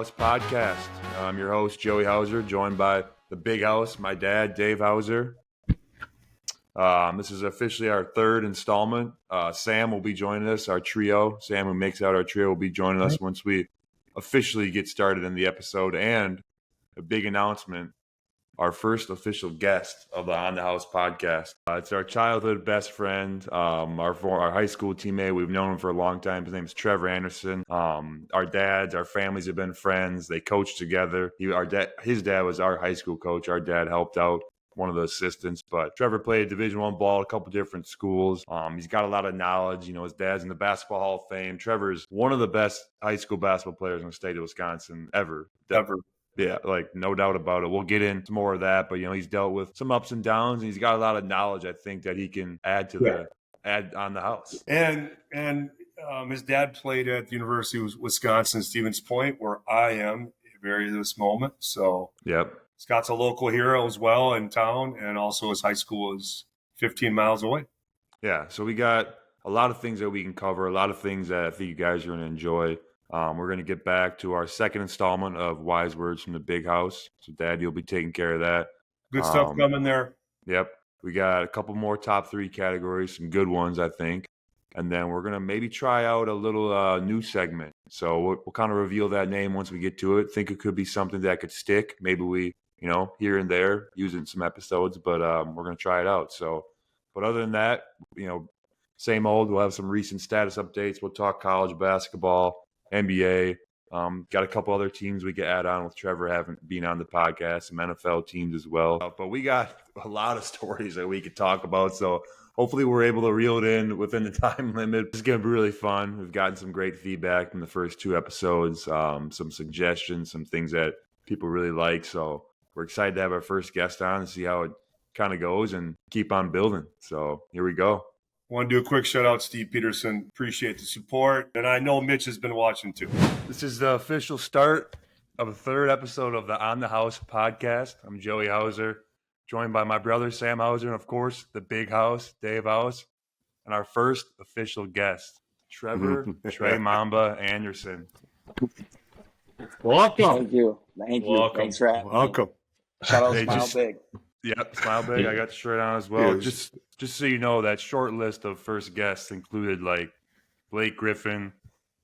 House podcast. I'm your host, Joey Hauser, joined by the Big House, my dad, Dave Hauser. This is officially our third installment. Sam will be joining us, our trio. Sam, who makes out our trio, will be joining us once we officially get started in the episode. And a big announcement, our first official guest of the On the House podcast. It's our childhood best friend, our high school teammate. We've known him for a long time. His name is Trevor Anderson. Our dads, our families have been friends. They coached together. His dad was our high school coach. Our dad helped out, one of the assistants, but Trevor played Division I ball at a couple different schools. He's got a lot of knowledge. You know, his dad's in the Basketball Hall of Fame. Trevor's one of the best high school basketball players in the state of Wisconsin ever. Yeah, like no doubt about it. We'll get into more of that, but you know, he's dealt with some ups and downs, and he's got a lot of knowledge, I think, that he can add on the house. And his dad played at the University of Wisconsin, Stevens Point, where I am very this moment. So yep. Scott's a local hero as well in town, and also his high school is 15 miles away. Yeah, so we got a lot of things that we can cover, a lot of things that I think you guys are going to enjoy. We're going to get back to our second installment of Wise Words from the Big House. So, Dad, you'll be taking care of that. Good stuff coming there. Yep. We got a couple more top three categories, some good ones, I think. And then we're going to maybe try out a little new segment. So we'll kind of reveal that name once we get to it. Think it could be something that could stick. Maybe we, here and there, use it in some episodes, but we're going to try it out. So, but other than that, same old. We'll have some recent status updates. We'll talk college basketball, NBA. Got a couple other teams we could add on with Trevor being on the podcast, some NFL teams as well. But we got a lot of stories that we could talk about. So hopefully we're able to reel it in within the time limit. It's going to be really fun. We've gotten some great feedback from the first two episodes, some suggestions, some things that people really like. So we're excited to have our first guest on and see how it kind of goes and keep on building. So here we go. I want to do a quick shout out, Steve Peterson. Appreciate the support. And I know Mitch has been watching too. This is the official start of the third episode of the On the House podcast. I'm Joey Hauser, joined by my brother, Sam Hauser, and of course, the Big House, Dave House, and our first official guest, Trevor Trey Mamba Anderson. Welcome. Thank you. Welcome. Thanks for having me. Shout out Smile Big. Yep, Smile Big. I got the shirt on as well. Just so you know, that short list of first guests included like Blake Griffin,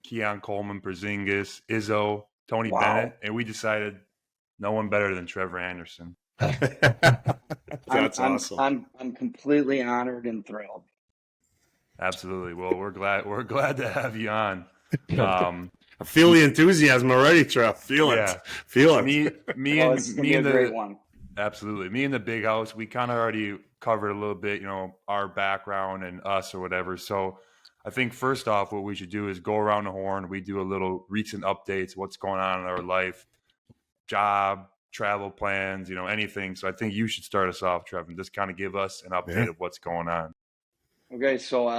Keon Coleman, Porzingis, Izzo, Tony Bennett, and we decided no one better than Trevor Anderson. That's awesome. I'm completely honored and thrilled. Absolutely. Well, we're glad to have you on. I feel the enthusiasm already, Trev. Feel it. Me and the great one. Absolutely. Me and the Big House, we kind of already covered a little bit, our background and us or whatever. So I think first off, what we should do is go around the horn. We do a little recent updates, what's going on in our life, job, travel plans, anything. So I think you should start us off, Trevor, and just kind of give us an update of what's going on. Okay. So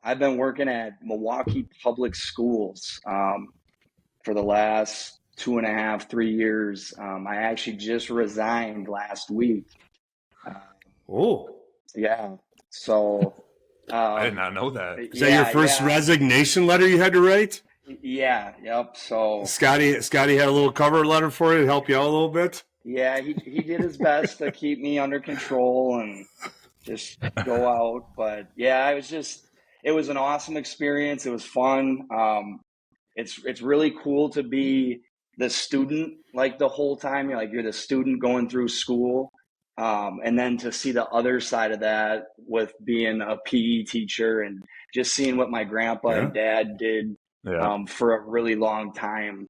I've been working at Milwaukee Public Schools for the last 2.5, 3 years. I actually just resigned last week. Yeah. So I did not know that. Is that your first resignation letter you had to write? Yeah. Yep. So Scotty had a little cover letter for you to help you out a little bit. Yeah, he did his best to keep me under control and just go out. But yeah, it was an awesome experience. It was fun. It's really cool to be the student like the whole time. You're the student going through school. And then to see the other side of that with being a PE teacher and just seeing what my grandpa and dad did for a really long time,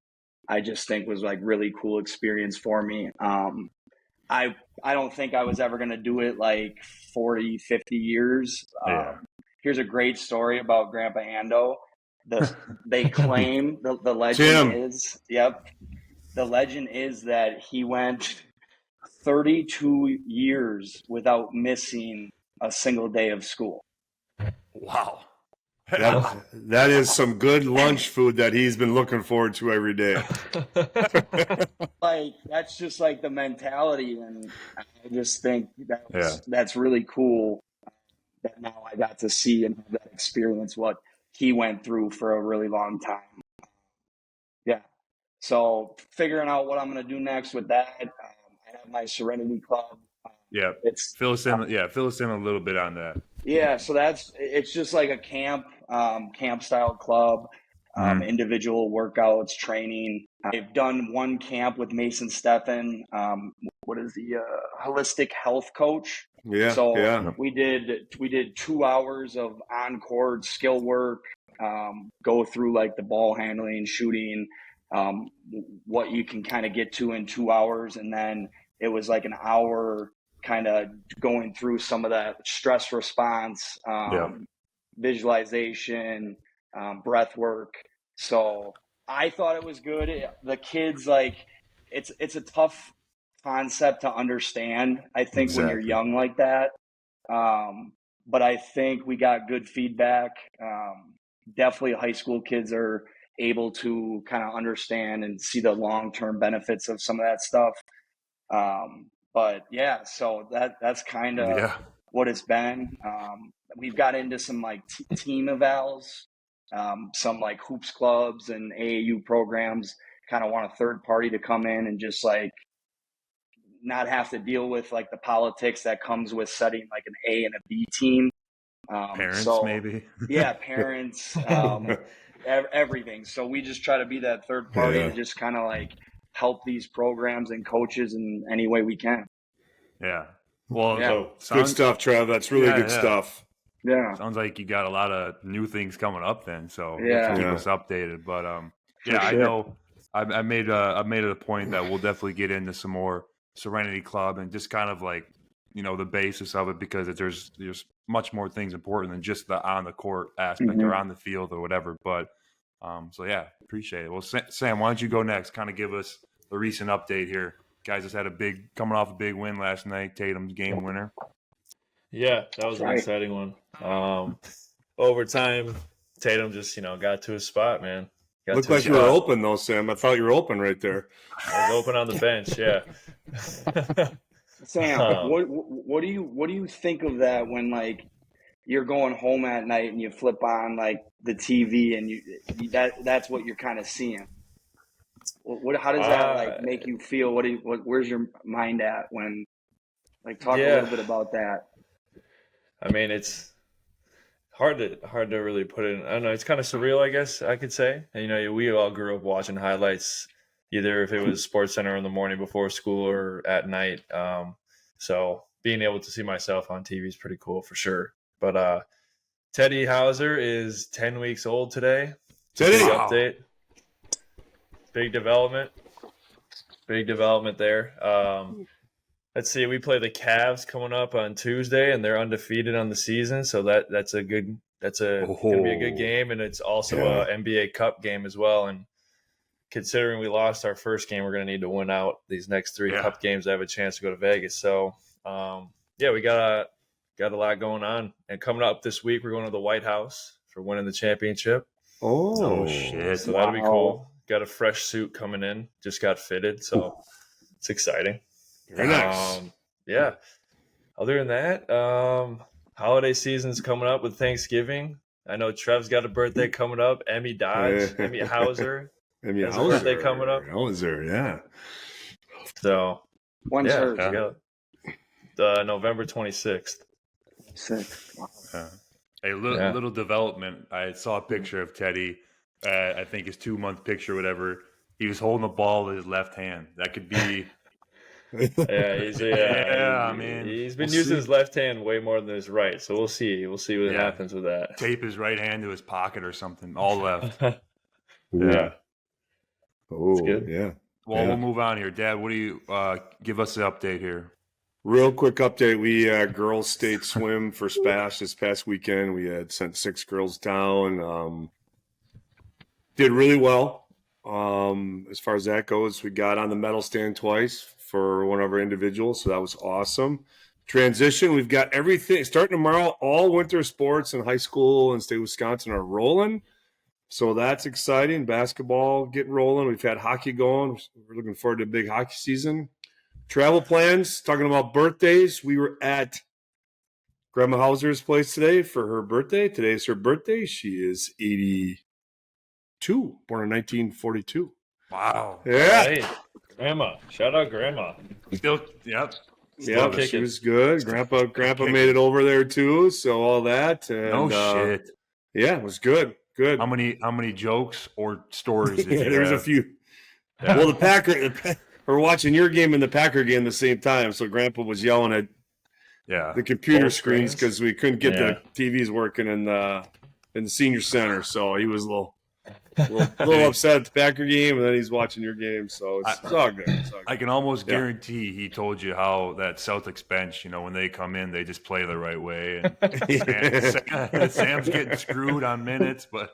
I just think was like really cool experience for me. I don't think I was ever going to do it like 40, 50 years. Here's a great story about Grandpa Ando. They claim the legend is, the legend is that he went 32 years without missing a single day of school. Wow. That is some good lunch food that he's been looking forward to every day. Like, that's just like the mentality. And I just think that's really cool that now I got to see and have that experience what he went through for a really long time. Yeah. So figuring out what I'm going to do next with that. I have my Serenity Club. Yeah. It's Fill us in. Fill us in a little bit on that. Yeah, so it's just like a camp style club, Mhm. individual workouts, training. I've done one camp with Mason Steffen. What is the holistic health coach? Yeah, So yeah. we did 2 hours of on-court skill work, go through like the ball handling, shooting, what you can kind of get to in 2 hours, and then it was like an hour kind of going through some of that stress response, Yeah. visualization, breath work. So I thought it was good. The kids, like, it's a tough concept to understand, I think, when you're Exactly. young like that. But I think we got good feedback. Definitely high school kids are able to kind of understand and see the long-term benefits of some of that stuff. But yeah, so that's kind of Yeah. what it's been. We've got into some like team evals, some like hoops clubs and AAU programs kind of want a third party to come in and just like not have to deal with like the politics that comes with setting like an A and a B team. Parents, So maybe. yeah, parents, everything. So we just try to be that third party Yeah. to just kind of like help these programs and coaches in any way we can. Yeah. Well, Yeah. Oh, good stuff, Trev. That's really good stuff. Yeah. Sounds like you got a lot of new things coming up then. So you have Yeah. to keep Yeah. us updated. But For yeah, I sure. know I made it a point that we'll definitely get into some more Serenity Club and just kind of like, the basis of it, because there's much more things important than just the on the court aspect or on the field or whatever. But so yeah, appreciate it. Well, Sam, why don't you go next? Kind of give us the recent update here. Guys just had coming off a big win last night, Tatum's game winner. Yeah, that was an Right. exciting one. Overtime, Tatum just, got to his spot, man. Got Looked to his like you were spot. open though, Sam. I thought you were open right there. I was open on the bench, yeah. Sam, Um, what do you think of that when like you're going home at night and you flip on like the TV and that's what you're kind of seeing? How does that like make you feel? Where's your mind at when talk a yeah, little bit about that? I mean, it's hard to really put it in. I don't know. It's kind of surreal, I guess I could say. And, we all grew up watching highlights, either if it was Sports Center in the morning before school or at night. So being able to see myself on TV is pretty cool for sure. But Teddy Hauser is 10 weeks old today. Teddy, Big update. Big development there. Let's see. We play the Cavs coming up on Tuesday, and they're undefeated on the season. So that's gonna be a good game, and it's also a NBA Cup game as well. And considering we lost our first game, we're gonna need to win out these next three Cup games to have a chance to go to Vegas. So we got a lot going on, and coming up this week, we're going to the White House for winning the championship. Oh shit! So that'll be cool. Got a fresh suit coming in, just got fitted, so it's exciting. Very nice. Yeah. Other than that, holiday season's coming up with Thanksgiving. I know Trev's got a birthday coming up. Emmy Hauser. Emmy has a birthday coming up. Hauser, yeah. So When's hers? November 26th. A little development. I saw a picture of Teddy. I think his 2-month picture, whatever. He was holding the ball with his left hand. That could be. He's been using his left hand way more than his right. So we'll see. We'll see what happens with that. Tape his right hand to his pocket or something. All left. Yeah. Oh, good. Yeah. Well, we'll move on here. Dad, what do you give us the update here? Real quick update. We girls state swim for SPASH this past weekend. We had sent 6 girls down. Did really well. As far as that goes, we got on the medal stand twice for one of our individuals, so that was awesome. Transition, we've got everything starting tomorrow. All winter sports in high school and state of Wisconsin are rolling, so that's exciting. Basketball getting rolling. We've had hockey going. We're looking forward to a big hockey season. Travel plans, talking about birthdays. We were at Grandma Hauser's place today for her birthday. Today is her birthday. She is 82, born in 1942. Wow. Yeah. Hey, Grandma. Shout out Grandma. Still, yep. Yeah, kicking. she was good. Grandpa made it over there too, so all that. And, No shit. Yeah, it was good. Good. How many jokes or stories did Yeah, you there was a have? few. Yeah. Well, we're watching your game and the Packer game at the same time, so Grandpa was yelling at Yeah. the computer Both screens screens? because we couldn't get Yeah. the TVs working in the senior center. So he was a little upset at the Packer game, and then he's watching your game. So it's all good. It's all good. I can almost Yeah. guarantee he told you how that Celtics bench, when they come in, they just play the right way. And Sam's getting screwed on minutes, but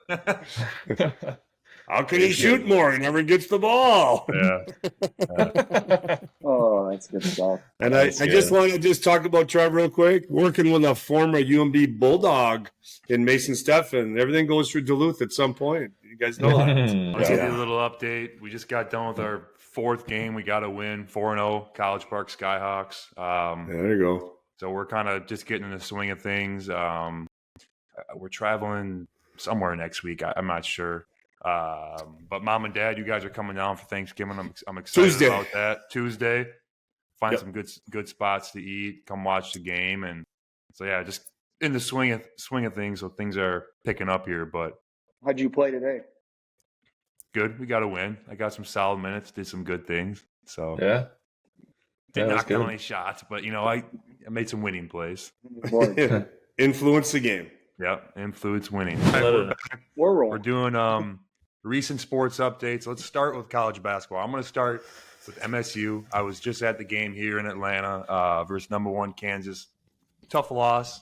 How can he shoot more? He never gets the ball. yeah. Oh, that's good stuff. And I That's just good. want to just talk about Trevor real quick. Working with a former UMB Bulldog in Mason Steffen. Everything goes through Duluth at some point. You guys know that. I'll give Yeah. you a little update. We just got done with our fourth game. We got a win, 4-0, College Park Skyhawks. There you go. So we're kind of just getting in the swing of things. We're traveling somewhere next week. I'm not sure. But Mom and Dad, you guys are coming down for Thanksgiving. I'm excited Tuesday. about that. Tuesday. Find Yep. some good spots to eat. Come watch the game, and so yeah, just in the swing of things. So things are picking up here, but How'd you play today? good. We got a win. I got some solid minutes. Did some good things. So Yeah. didn't Yeah, knock that's down good. any shots, but I made some winning plays. Board. Influence the game. Yep, influence winning. Let it- We're We're rolling. doing recent sports updates. Let's start with college basketball. I'm going to start with MSU. I was just at the game here in Atlanta versus #1 Kansas. Tough loss.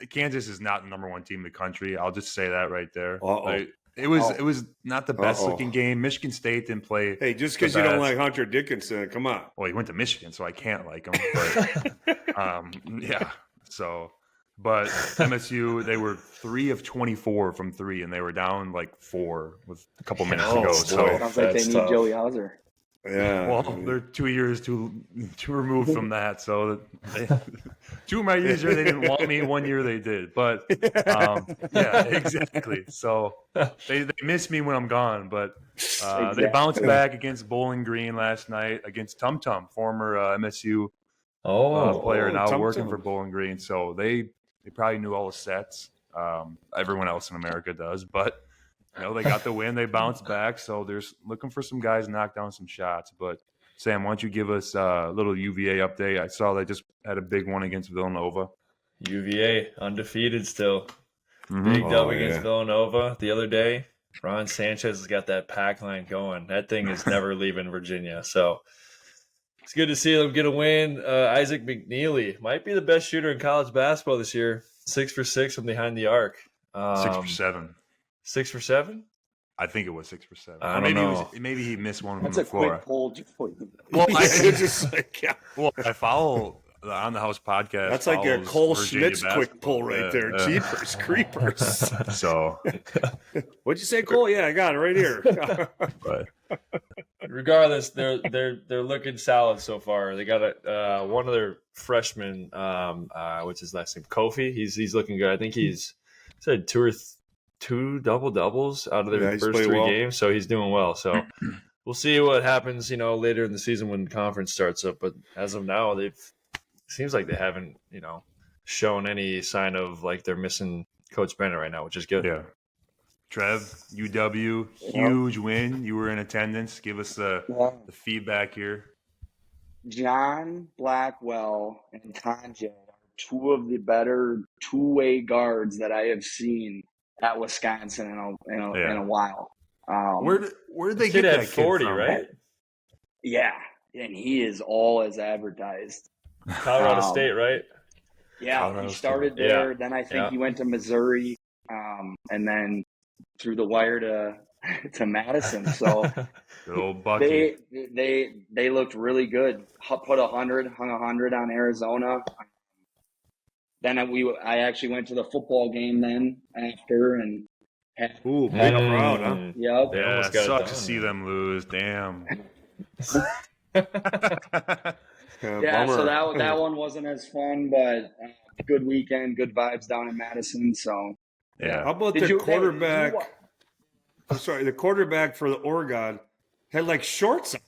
Kansas is not the #1 team in the country. I'll just say that right there. Uh-oh. It was not the best Uh-oh. looking game. Michigan State didn't play. Hey, just because The you don't best. like Hunter Dickinson, come on. Well, he went to Michigan, so I can't like him. But yeah. So, but MSU, they were 3 of 24 from 3, and they were down like 4 with a couple minutes Oh, ago. boy. So, Sounds like they That's need tough. Joey Hauser. Yeah. well, they're 2 years too removed from that. So, 2 of my years there, they didn't want me. 1 year they did. But yeah, exactly. So they miss me when I'm gone. But they bounced back against Bowling Green last night against Tum Tum, former MSU player now Tum working Tum. for Bowling Green. So they probably knew all the sets. Everyone else in America does, but they got the win. They bounced back. So there's looking for some guys to knock down some shots. But Sam, why don't you give us a little UVA update? I saw they just had a big one against Villanova. UVA undefeated still. Mhm. Big dub Oh, against yeah. Villanova the other day. Ron Sanchez has got that pack line going. That thing is never leaving Virginia. So it's good to see them get a win. Isaac McNeely might be the best shooter in college basketball this year. 6 for 6 from behind the arc. 6 for 7. 6 for 7? I think it was 6 for 7. I Or don't maybe know. maybe he missed one That's from a the floor. quick poll. Well, It's just like, yeah. I follow the On the House podcast. That's like a follows Cole Virginia Schmidt's quick basketball. pull right Yeah, there. yeah. Jeepers, creepers. So, What'd you say, Cole? Yeah, I got it right here. but Regardless, they're looking solid so far. They got one of their freshmen, what's his last name? Kofi. He's looking good. I think he's said two double doubles out of Yeah, their he's first played 3 well. games, so he's doing well. So we'll see what happens, later in the season when conference starts up. But as of now, seems like they haven't, shown any sign of like they're missing Coach Bennett right now, which is good. yeah. Trev, UW, huge win. You were in attendance. Give us the feedback here. John Blackwell and Tonje are 2 of the better two-way guards that I have seen at Wisconsin in a while. Where did they Kid get had that kid 40, from? right? Yeah, and he is all as advertised. Colorado State, right? Yeah, Colorado he State. started there. Then I think Yeah. he went to Missouri, and then through the wire to Madison. So Good old Bucky. they looked really good. Hung 100 on Arizona. Then I actually went to the football game then after and had, Ooh, big Mm. crowd, huh? yep. They Yeah, almost it got it sucks to done, see man. them lose. Damn. Yeah, so Bummer. that one wasn't as fun, but good weekend, good vibes down in Madison. So How Yeah. about Did the you- quarterback? the quarterback for the Oregon had like shorts on.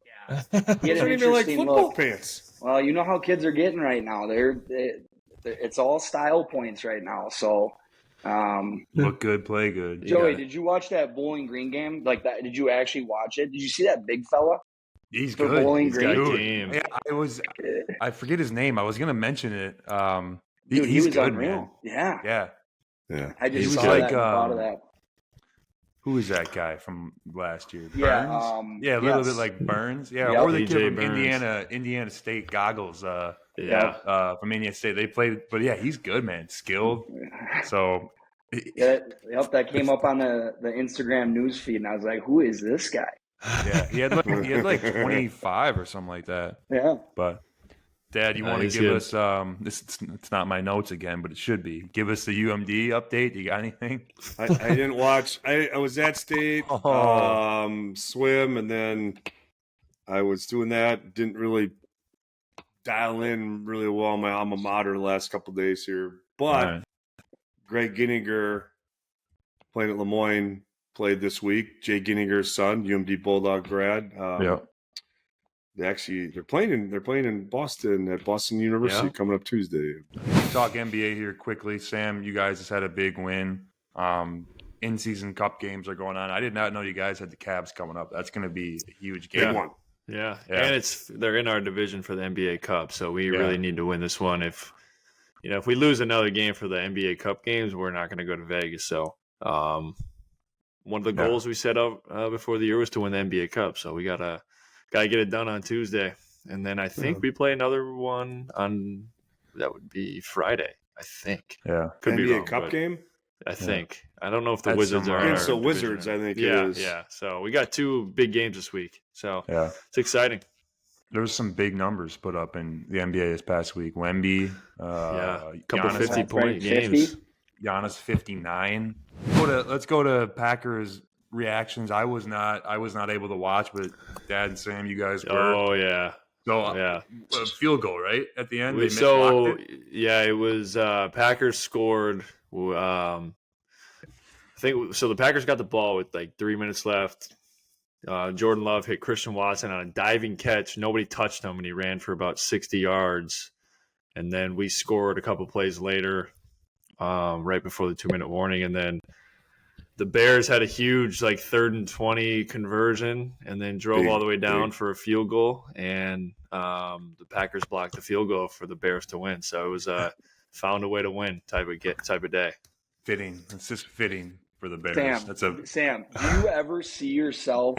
Yeah. He Those had an aren't even like interesting football look. pants. Well, you know how kids are getting right now. It's all style points right now. So, Look good, play good. You Joey, got it. did you watch that Bowling Green game? Like that? Did you actually watch it? Did you see that big fella? He's For good. Bowling He's got Green? Dude, game. yeah, I forget his name. I was gonna mention it. Dude, he he's was good, unreal. man. Yeah. Yeah. I He just was saw like, that and thought of that. Who is that guy from last year? Yeah, Burns? Yeah, a little yes. bit like Burns. Yeah, Yep. or the DJ kid from Burns. Indiana State Goggles. Yeah. From Indiana State. They played, but yeah, he's good, man. Skilled. So, Yeah, yep, that came up on the Instagram news feed, and I was like, "Who is this guy?" yeah, he had like 25 or something like that. Yeah, But Dad, you want to he's give good. us it's not my notes again, but it should be. Give us the UMD update. You got anything? I didn't watch. I was at state swim, and then I was doing that. Didn't really dial in really well my alma mater the last couple of days here. But Right. Greg Ginniger playing at Lemoyne played this week. Jay Ginniger's son, UMD Bulldog grad. Yeah. They're playing in Boston at Boston University Yeah. coming up Tuesday. Talk NBA here quickly. Sam, you guys just had a big win. In-season cup games are going on. I did not know you guys had the Cavs coming up. That's going to be a huge game. Big one. Yeah. Yeah. And they're in our division for the NBA Cup, so we Yeah. really need to win this one. If we lose another game for the NBA Cup games, we're not going to go to Vegas. So, one of the Yeah. goals we set up before the year was to win the NBA Cup. So we gotta get it done on Tuesday, and then I think we play another one on that would be Friday. I think Yeah. could be NBA wrong, Cup but game I think I don't know if the That's Wizards are in against our the Wizards. division. I think Yeah, it is. yeah. So we got two big games this week. So Yeah. it's exciting. There was some big numbers put up in the NBA this past week. Wemby, Yeah, a couple Giannis, 50-point 50? games. Giannis 59. Let's go to Packers reactions. I was not able to watch, but Dad and Sam, you guys were. Oh yeah, So yeah. a field goal, right? At the end, they So blocked it? yeah, it was Packers scored. I think so. The Packers got the ball with like 3 minutes left. Jordan Love hit Christian Watson on a diving catch. Nobody touched him, and he ran for about 60 yards. And then we scored a couple plays later, right before the 2-minute warning. And then the Bears had a huge 3rd and 20 conversion, and then drove all the way down for a field goal. And the Packers blocked the field goal for the Bears to win. So it was found a way to win type of day. Fitting. It's just fitting for the Bears. Sam, do you ever see yourself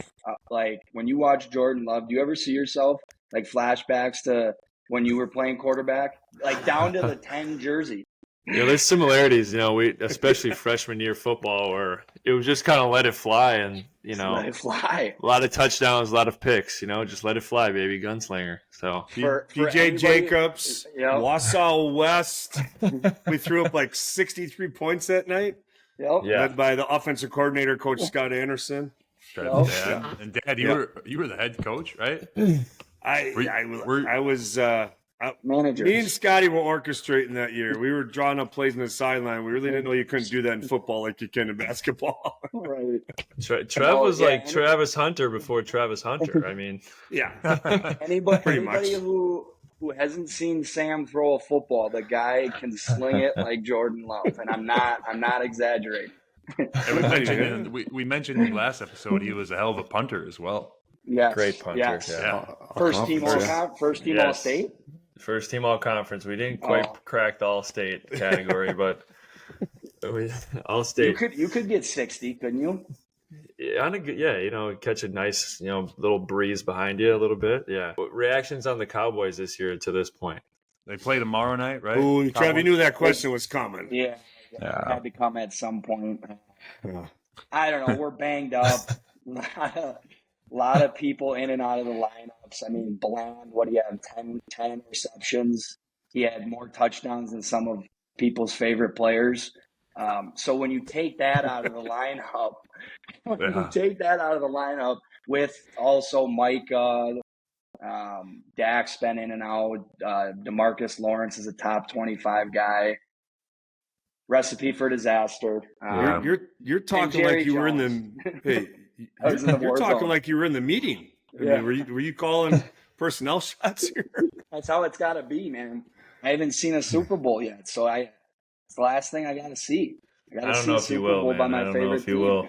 when you watch Jordan Love? Do you ever see yourself flashbacks to when you were playing quarterback, down to the 10 jersey? There's similarities. We especially freshman year football, where it was just kind of let it fly, and Let it fly. a lot of touchdowns, a lot of picks. Just let it fly, baby, gunslinger. So For DJ anybody- Jacobs, Yep. Wausau West. We threw up 63 points that night. Yep. Yeah. Led by the offensive coordinator, Coach Scott Anderson. Dad. And Dad, you were the head coach, right? I was. Managers. Me and Scotty were orchestrating that year. We were drawing up plays in the sideline. We really didn't know you couldn't do that in football like you can in basketball. Right. Trev was yeah, like Travis Hunter before Travis Hunter. I mean, Yeah. Anybody much. who hasn't seen Sam throw a football, the guy can sling it like Jordan Love, and I'm not exaggerating. And we mentioned in the last episode he was a hell of a punter as well. Yes. great punter. Yes. Yeah. First team all Yes. state. First team all conference. We didn't quite crack the all state category, but all state. You could get 60, couldn't you? Catch a nice, little breeze behind you a little bit. Yeah. Reactions on the Cowboys this year to this point? They play tomorrow night, right? Ooh, Trev, you knew that question was coming. Yeah. Yeah. It had to come at some point. Yeah. I don't know. We're banged up. A lot of people in and out of the lineups. I mean, Bland, what do you have? 10 receptions. He had more touchdowns than some of people's favorite players. So when you take that out of the lineup, with also Micah, Dak's been in and out. DeMarcus Lawrence is a top 25 guy. recipe for disaster. Yeah. You're talking Jerry like you were in Jones. the hey. I was in the You're war talking zone. like you were in the meeting. I Yeah. mean, were you calling personnel shots here? That's how it's got to be, man. I haven't seen a Super Bowl yet, so it's the last thing I got to see. I got I to don't see know a if you Super will, Bowl by man. I my don't know favorite if you team. will.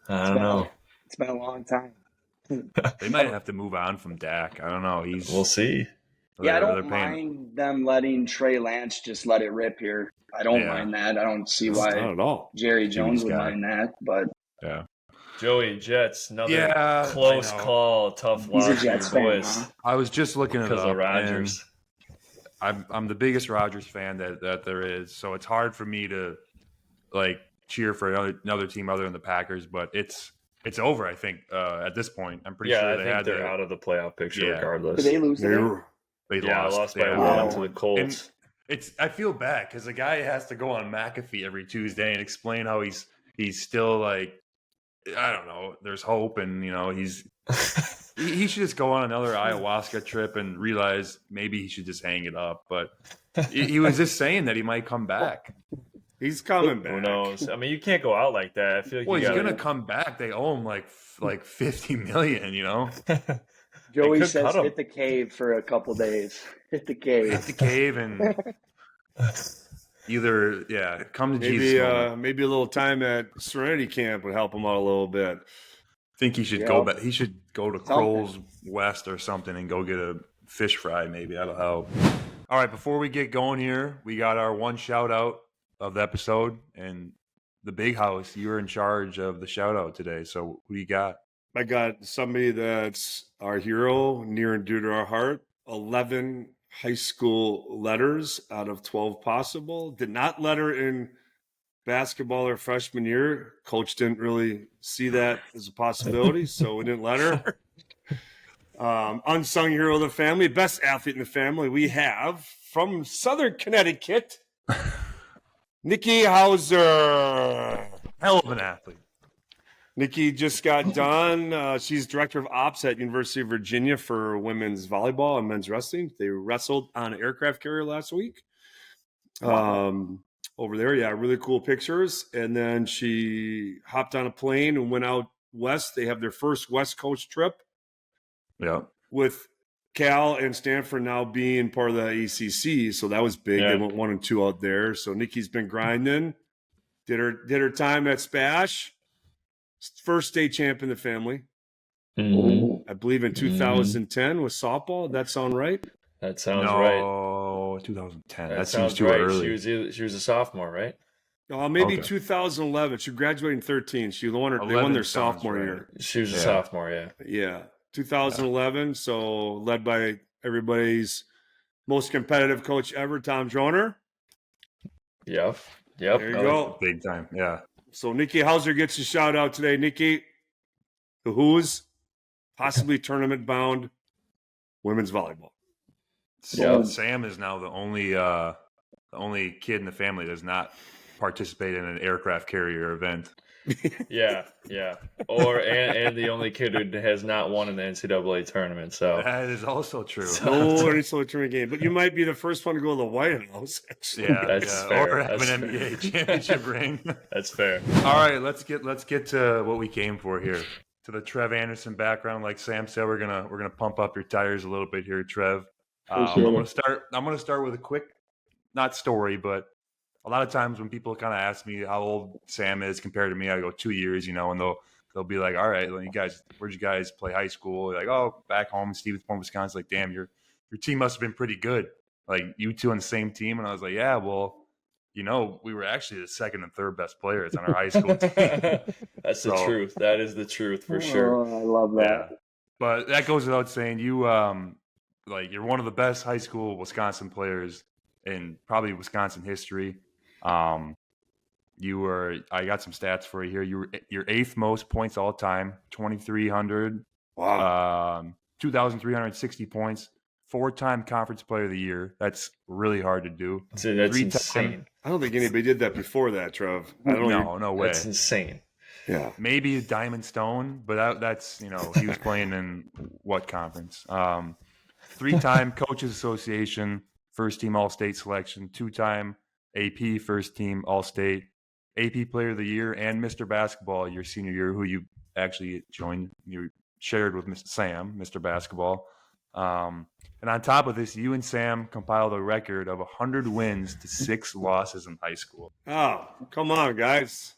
I don't know. It's been a long time. They might have to move on from Dak. I don't know. We'll see. Yeah, I they're don't paying. mind them letting Trey Lance just let it rip here. I don't Yeah. mind that. I don't see Not why at all. Jerry Jones would guy. mind that, but Yeah. Joey, Jets, another Yeah, close I know. call, tough he's a loss for your Jets fan, boys huh? I was just looking it because up, of Rodgers. and I'm the biggest Rodgers fan that there is. So it's hard for me to like cheer for another team other than the Packers. But it's over. I think at this point, I'm pretty Yeah, sure I they think had they're out of the playoff picture Yeah. regardless. Did they lose today? They Yeah, lost. lost by Yeah. one Wow. to the Colts. It's I feel bad because the guy has to go on McAfee every Tuesday and explain how he's still like, I don't know, there's hope, and he should just go on another ayahuasca trip and realize maybe he should just hang it up. But he was just saying that he might come back. He's coming back. Who knows? I mean, you can't go out like that. I feel like Well, you he's gotta, gonna come back. They owe him like $50 million. Joey could says cut him. hit the cave for a couple days. Hit the cave. Hit the cave and either come to Maybe Jesus. moment. maybe a little time at Serenity Camp would help him out a little bit. I think he should Yep. go back. He should go to Something. Kroll's West or something and go get a fish fry. Maybe that'll help. All right, before we get going here, we got our one shout out of the episode, and the Big House. You're in charge of the shout out today. So who do you got? I got somebody that's our hero, near and dear to our heart. 11 high school letters out of 12 possible. Did not letter in basketball her freshman year. Coach didn't really see that as a possibility, so we didn't let her. Unsung hero of the family, best athlete in the family. We have from Southern Connecticut, Nikki Hauser. Hell of an athlete. Nikki just got done. She's director of ops at University of Virginia for women's volleyball and men's wrestling. They wrestled on an aircraft carrier last week. Over there, yeah, really cool pictures. And then she hopped on a plane and went out west. They have their first West Coast trip Yeah. with Cal and Stanford now being part of the ACC. So that was big. Yeah. They went 1-2 out there. So Nikki's been grinding. Did her time at Spash. First state champ in the family. Mhm. I believe in 2010 with softball. That sound right? That sounds right. No, 2010. That seems sounds too right. early. She was a sophomore, right? Maybe Okay. 2011. She graduated in 13. They won 11 their sounds sophomore right. year. She was a Yeah. sophomore, yeah. Yeah, 2011. So led by everybody's most competitive coach ever, Tom Joner. Yep. There you go. Big time. Yeah. So Nikki Hauser gets a shout out today. Nikki, the Who's possibly tournament bound women's volleyball. Yeah. Sam is now the only kid in the family that does not participate in an aircraft carrier event. Yeah, yeah. And the only kid who has not won in the NCAA tournament. So That is also true. No NCAA tournament game, but you might be the first one to go to the White House. Actually. Yeah, That's yeah. fair. Or have That's an NBA championship ring. that's fair. All right, let's get to what we came for here. To the Trevor Anderson background, like Sam said, we're gonna pump up your tires a little bit here, Trev. I'm gonna start with a quick, not story, but a lot of times when people kind of ask me how old Sam is compared to me, I go 2 years, and they'll be like, "All right, well, where'd you guys play high school?" Like, "Oh, back home in Stevens Point, Wisconsin." Like, damn, your team must have been pretty good. Like, you two on the same team, and I was like, "Yeah, well, we were actually the second and third best players on our high school team." That's the So- truth. That is the truth for sure. Oh, I love that. Yeah. But that goes without saying. You're one of the best high school Wisconsin players in probably Wisconsin history. I got some stats for you here. You were your eighth most points all time, 2,300, Wow. 2,360 points, 4-time conference player of the year. That's really hard to do. Dude, that's 3-time insane. I don't think anybody did that before that, Trev. I don't know. No way. That's insane. Yeah. Maybe a Diamond Stone, but that's he was playing in what conference? 3-time Coaches Association first team All State selection, 2-time AP first team All-State, AP Player of the Year, and Mr. Basketball your senior year, who you actually joined. You shared with Mr. Sam, Mr. Basketball. And on top of this, you and Sam compiled a record of 100 wins to 6 losses in high school. Oh, come on, guys.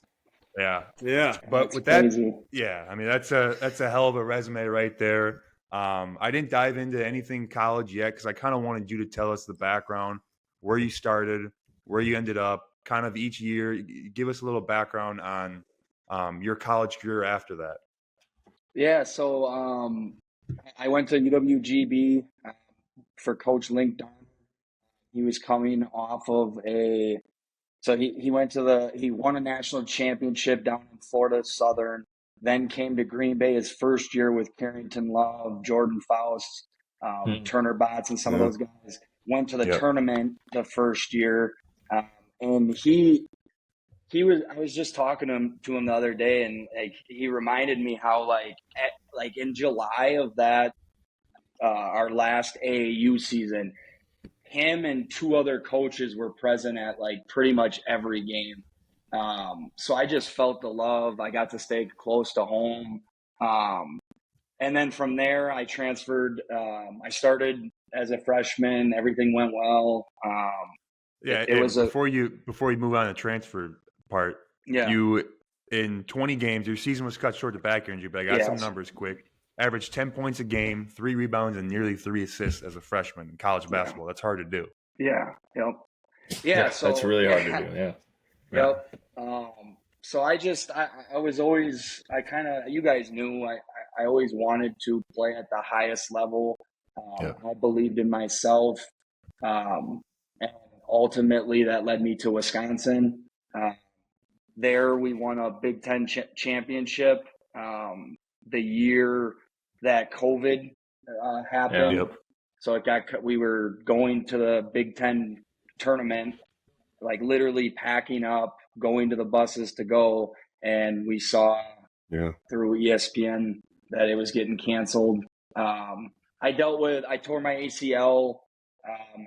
Yeah. Yeah. But That's with crazy. that, yeah, I mean, that's a hell of a resume right there. I didn't dive into anything college yet because I kind of wanted you to tell us the background, where you started, where you ended up, kind of each year. Give us a little background on your college career after that. Yeah, so I went to UWGB for Coach Link Don. He was coming off of he won a national championship down in Florida Southern, then came to Green Bay his first year with Carrington Love, Jordan Faust, Turner Botts, and some of those guys. Went to the tournament the first year, and I was just talking to him the other day, and he reminded me how like in July of that our last AAU season, him and 2 other coaches were present at like pretty much every game. So I just felt the love. I got to stay close to home. And then from there, I transferred. I started as a freshman. Everything went well. Before you move on to transfer part, you in 20 games, your season was cut short to back injury, but I got some numbers quick. Averaged 10 points a game, 3 rebounds, and nearly 3 assists as a freshman in college basketball. That's hard to do. Yeah. Yep. Yeah. So that's really hard to do. Yeah. Yep. So I was always, you guys knew I always wanted to play at the highest level. I believed in myself. And ultimately that led me to Wisconsin. There we won a Big Ten championship the year that COVID happened. Yep. So we were going to the Big Ten tournament, like literally packing up, going to the buses to go, and we saw through ESPN that it was getting canceled. I tore my ACL,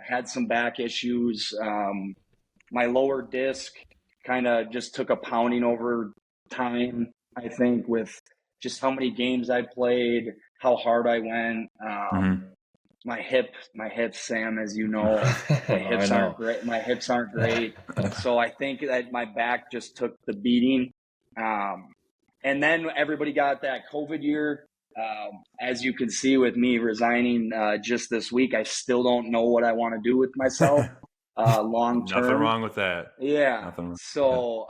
had some back issues. My lower disc kind of just took a pounding over time, I think, with just how many games I played, how hard I went. My hips, Sam, as you know, aren't great. My hips aren't great. So I think that my back just took the beating. And then everybody got that COVID year. As you can see with me resigning just this week, I still don't know what I want to do with myself long term. Nothing wrong with that. Yeah. So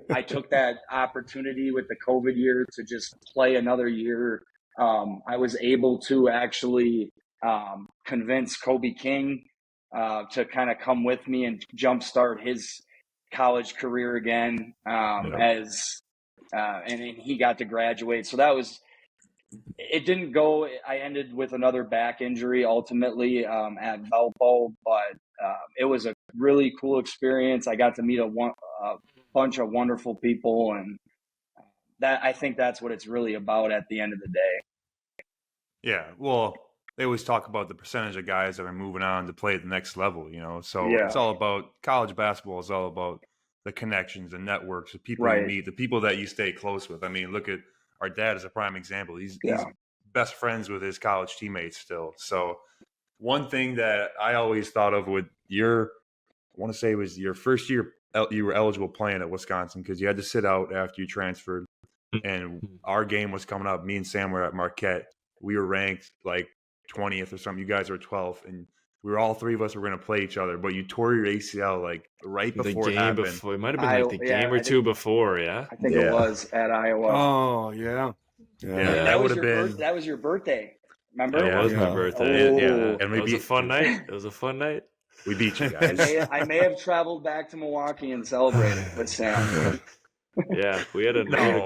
I took that opportunity with the COVID year to just play another year. I was able to actually convince Kobe King to kind of come with me and jumpstart his college career again and he got to graduate. So it didn't go. I ended with another back injury ultimately at Valpo, but it was a really cool experience. I got to meet a bunch of wonderful people, and I think that's what it's really about at the end of the day. Yeah, well, they always talk about the percentage of guys that are moving on to play at the next level, So it's all about college basketball. Is all about the connections and networks, the people you meet, the people that you stay close with. I mean, look at our dad as a prime example. He's best friends with his college teammates still. So one thing that I always thought of with I want to say it was your first year you were eligible playing at Wisconsin because you had to sit out after you transferred. And our game was coming up. Me and Sam were at Marquette. We were ranked like 20th or something. You guys were 12th. And all 3 of us were going to play each other. But you tore your ACL like right before it happened. It might have been like the game or two before, I think it was at Iowa. Oh, yeah. That would have been. That was your birthday. Remember? It was my birthday. Oh. And it was a fun night. It was a fun night. We beat you guys. I may have traveled back to Milwaukee and celebrated with Sam. Yeah, we had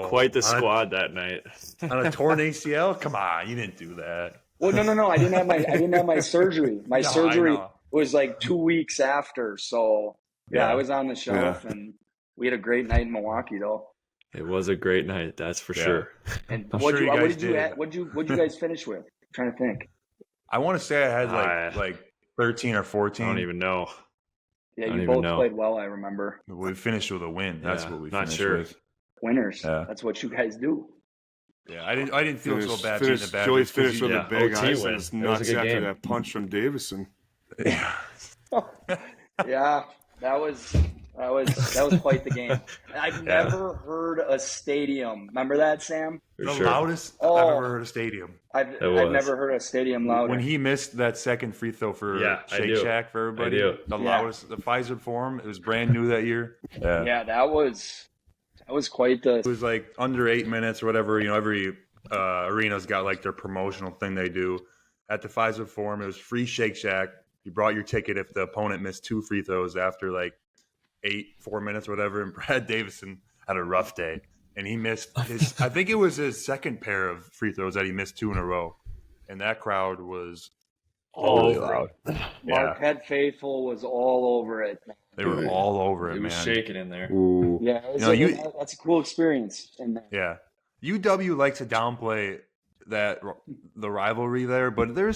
quite the squad that night. On a torn ACL? Come on, you didn't do that. Well, no. I didn't have my surgery. My surgery was like 2 weeks after. So I was on the shelf, and we had a great night in Milwaukee, though. It was a great night, that's for sure. And what did you guys finish with? I'm trying to think. I want to say I had like 13 or 14. I don't even know. Yeah, I don't you even both know. played well, I remember. We finished with a win. That's Yeah, what we not finished sure. with. Winners. Yeah. That's what you guys do. Yeah, I didn't feel so bad being the Finished, Badgers. Joey 'cause finished with Yeah, a big. OT I win. was It was a nuts good after game. that punch from Davison. Yeah. Yeah, that was quite the game. I've never heard a stadium. Remember that, Sam? For The sure. loudest I've Oh. ever heard a stadium. I've was. never heard a stadium louder. When he missed that second free throw for Yeah, I Shake do. Shack for everybody, do. the Yeah. loudest, the Pfizer Forum, it was brand new that year. Yeah. Yeah, that was quite the. It was like under 8 minutes or whatever. You know, every arena's got like their promotional thing they do. At the Pfizer Forum, it was free Shake Shack. You brought your ticket if the opponent missed 2 free throws after like 4 minutes or whatever. And Brad Davison had a rough day. And he missed his, I think it was his second pair of free throws that he missed 2 in a row. And that crowd was really loud. Marquette Faithful was all over it. They were all over it, It was man. shaking in there. Ooh. Yeah, that's a cool experience. Yeah. UW likes to downplay the rivalry there, but they're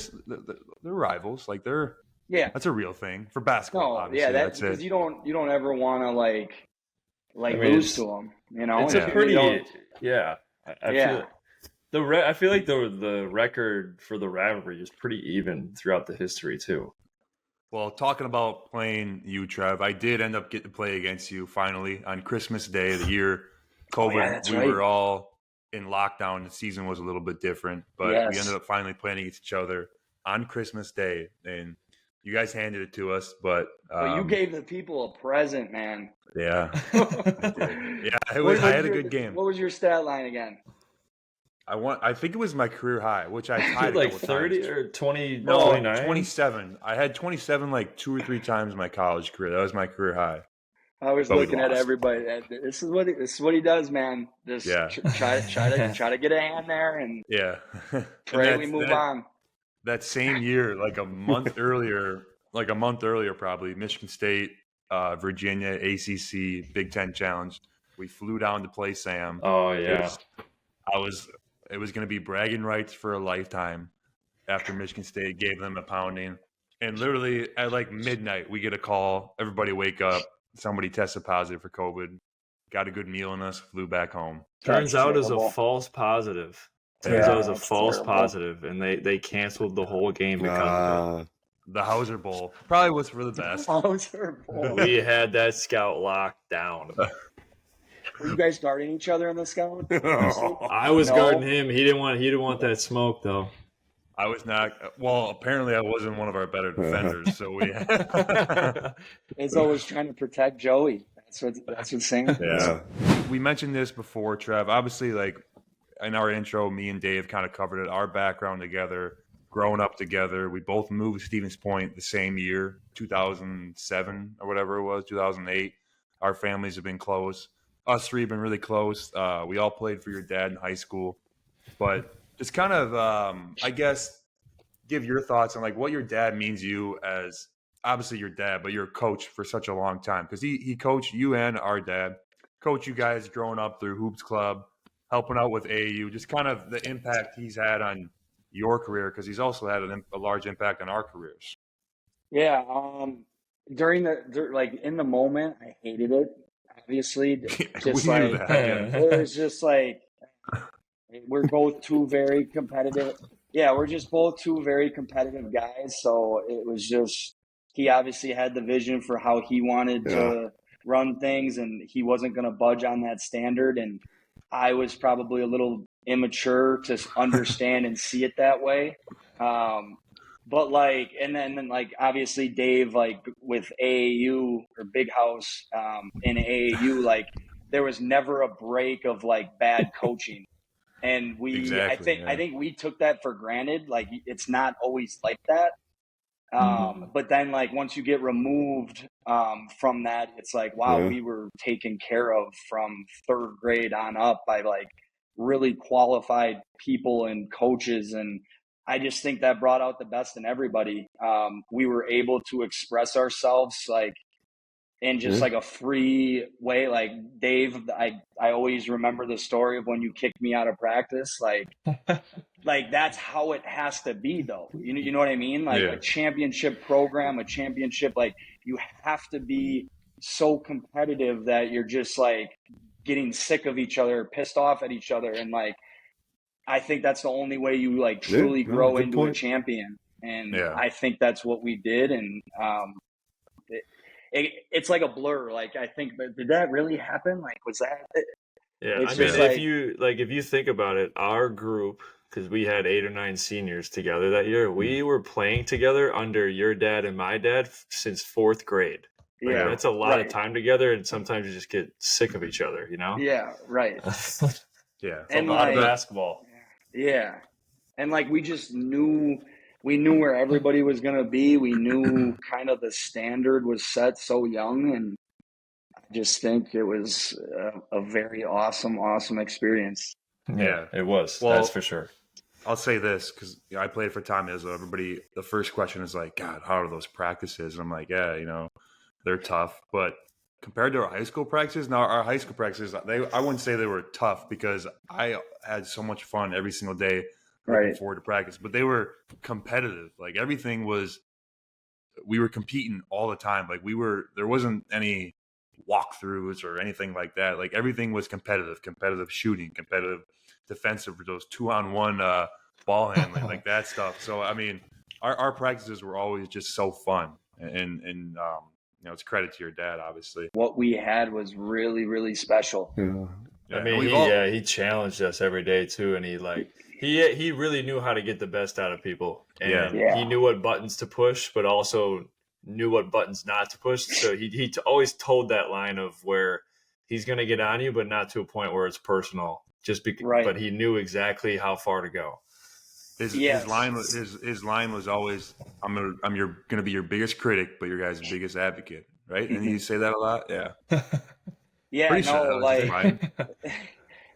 rivals. Like that's a real thing for basketball. No, obviously. that's it. because you don't ever want to like I mean, lose to them. You know, It's Yeah. a pretty I feel like the record for the rivalry is pretty even throughout the history too. Well, talking about playing you, Trev, I did end up getting to play against you finally on Christmas Day, the year COVID. that's we right. were all in lockdown. The season was a little bit different, but we ended up finally playing against each other on Christmas Day, and you guys handed it to us. But you gave the people a present, man. Yeah, I did. Yeah, I had a good game. What was your stat line again? I think it was my career high, which I You tied had like a couple 30 times. or 20, No, 29? 27. I had 27 like 2 or 3 times in my college career. That was my career high. I was But we looking at lost. everybody. This is what he does, man. Just try to get a hand there and Yeah. pray And we move on. That same year, like a month earlier, probably, Michigan State, Virginia, ACC, Big Ten Challenge. We flew down to play Sam. Oh yeah. It was going to be bragging rights for a lifetime after Michigan State gave them a pounding. And literally at like midnight, we get a call. Everybody wake up. Somebody tested positive for COVID. Got a good meal in us. Flew back home. Turns That's out it was a terrible. false positive. Yeah, It was a that's false terrible. positive, and they canceled the whole game because of The Hauser Bowl probably was for the best. Hauser it. Bowl. We had that scout locked down. Were you guys guarding each other in the scout? I was No. guarding him. He didn't want that smoke though. I was not. Well, apparently I wasn't one of our better defenders. So we. Izzo was trying to protect Joey. That's what's saying. Yeah. We mentioned this before, Trev. Obviously, like in our intro, me and Dave kind of covered it. Our background together, growing up together. We both moved to Stevens Point the same year, 2007 or whatever it was, 2008. Our families have been close. Us three have been really close. We all played for your dad in high school. But just kind of, I guess, give your thoughts on like what your dad means to you as obviously your dad, but your coach for such a long time. Because he coached you and our dad, coached you guys growing up through Hoops Club, helping out with AAU, just kind of the impact he's had on your career because he's also had a large impact on our careers. Yeah. In the moment, I hated it. Obviously, just We like knew that. Yeah. it was just like we're both two very competitive. Yeah, we're just both two very competitive guys. So it was just he obviously had the vision for how he wanted to run things, and he wasn't going to budge on that standard. And I was probably a little immature to understand and see it that way. But like, and then like, obviously Dave, like with AAU or Big House in AAU, like there was never a break of like bad coaching. And I think we took that for granted. Like it's not always like that. But then like once you get removed from that, it's like, wow, we were taken care of from third grade on up by like really qualified people and coaches. And I just think that brought out the best in everybody. We were able to express ourselves like in just like a free way. Like Dave, I always remember the story of when you kicked me out of practice. Like like that's how it has to be, though. You know what I mean? Like Yeah. a championship program, a championship, like you have to be so competitive that you're just like getting sick of each other, pissed off at each other, and like I think that's the only way you like truly grow good into point. a champion. And Yeah. I think that's what we did. And it's like a blur. Like I think, but did that really happen? Like was that? Yeah, It's I mean, just if you think about it, our group, because we had 8 or 9 seniors together that year, we were playing together under your dad and my dad since 4th grade. Like, yeah, that's a lot of right. time together, and sometimes you just get sick of each other, you know? Yeah, right. Yeah. It's a And lot of like- basketball. Yeah. And like we just knew where everybody was going to be. We knew kind of the standard was set so young, and I just think it was a very awesome experience. Yeah. It was. Well, that's for sure. I'll say this because I played for Tom Izzo. Everybody, the first question is like, God, how are those practices? And I'm like, yeah, they're tough. But compared to our high school practices, now our high school practices, I wouldn't say they were tough because I had so much fun every single day looking Right. forward to practice. But they were competitive. Like everything was, we were competing all the time. Like there wasn't any walkthroughs or anything like that. Like everything was competitive shooting, competitive defensive for those 2-on-1 ball handling, like that stuff. So I mean, our practices were always just so fun, and it's credit to your dad, obviously. What we had was really special. Yeah. I mean, he challenged us every day too, and he really knew how to get the best out of people, and Yeah. he knew what buttons to push, but also knew what buttons not to push. So he always told that line of where he's going to get on you, but not to a point where it's personal. Right. But he knew exactly how far to go. His line was always, "I'm gonna be your biggest critic, but your guys' biggest advocate." Right? And you say that a lot, yeah. Yeah, Pretty sure that was his line.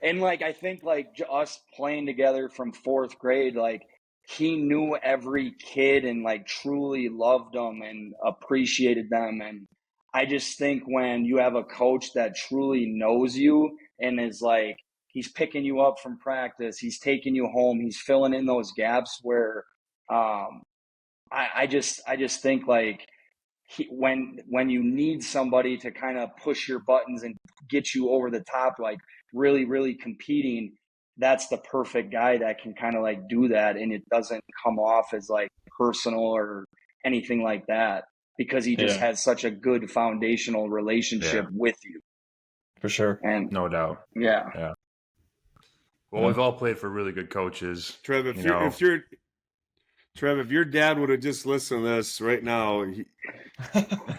And like I think like us playing together from 4th grade, like he knew every kid and like truly loved them and appreciated them. And I just think when you have a coach that truly knows you and is like he's picking you up from practice, he's taking you home, he's filling in those gaps where I just think like when you need somebody to kind of push your buttons and get you over the top, like really competing, that's the perfect guy that can kind of like do that, and it doesn't come off as like personal or anything like that because he just has such a good foundational relationship with you. For sure. And No doubt. yeah. Well, we've all played for really good coaches. Trev, if your dad would have just listened to this right now,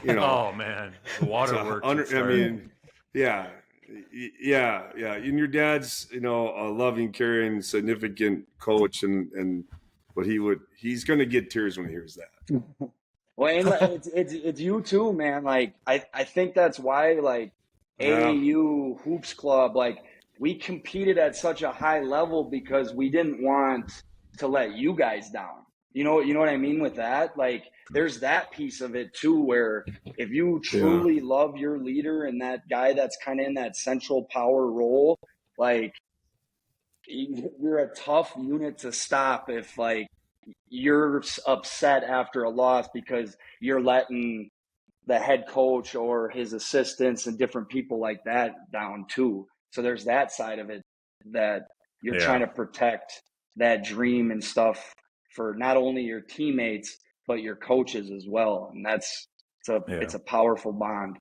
Oh man, the waterworks. Yeah. And your dad's, a loving, caring, significant coach, but he's going to get tears when he hears that. Well, and it's you too, man. Like I think that's why like AAU Hoops Club, like we competed at such a high level because we didn't want to let you guys down. You know what I mean with that? Like there's that piece of it too, where if you truly love your leader and that guy that's kind of in that central power role, like you're a tough unit to stop if like you're upset after a loss because you're letting the head coach or his assistants and different people like that down too. So there's that side of it that you're trying to protect that dream and stuff for not only your teammates but your coaches as well, and it's a powerful bond.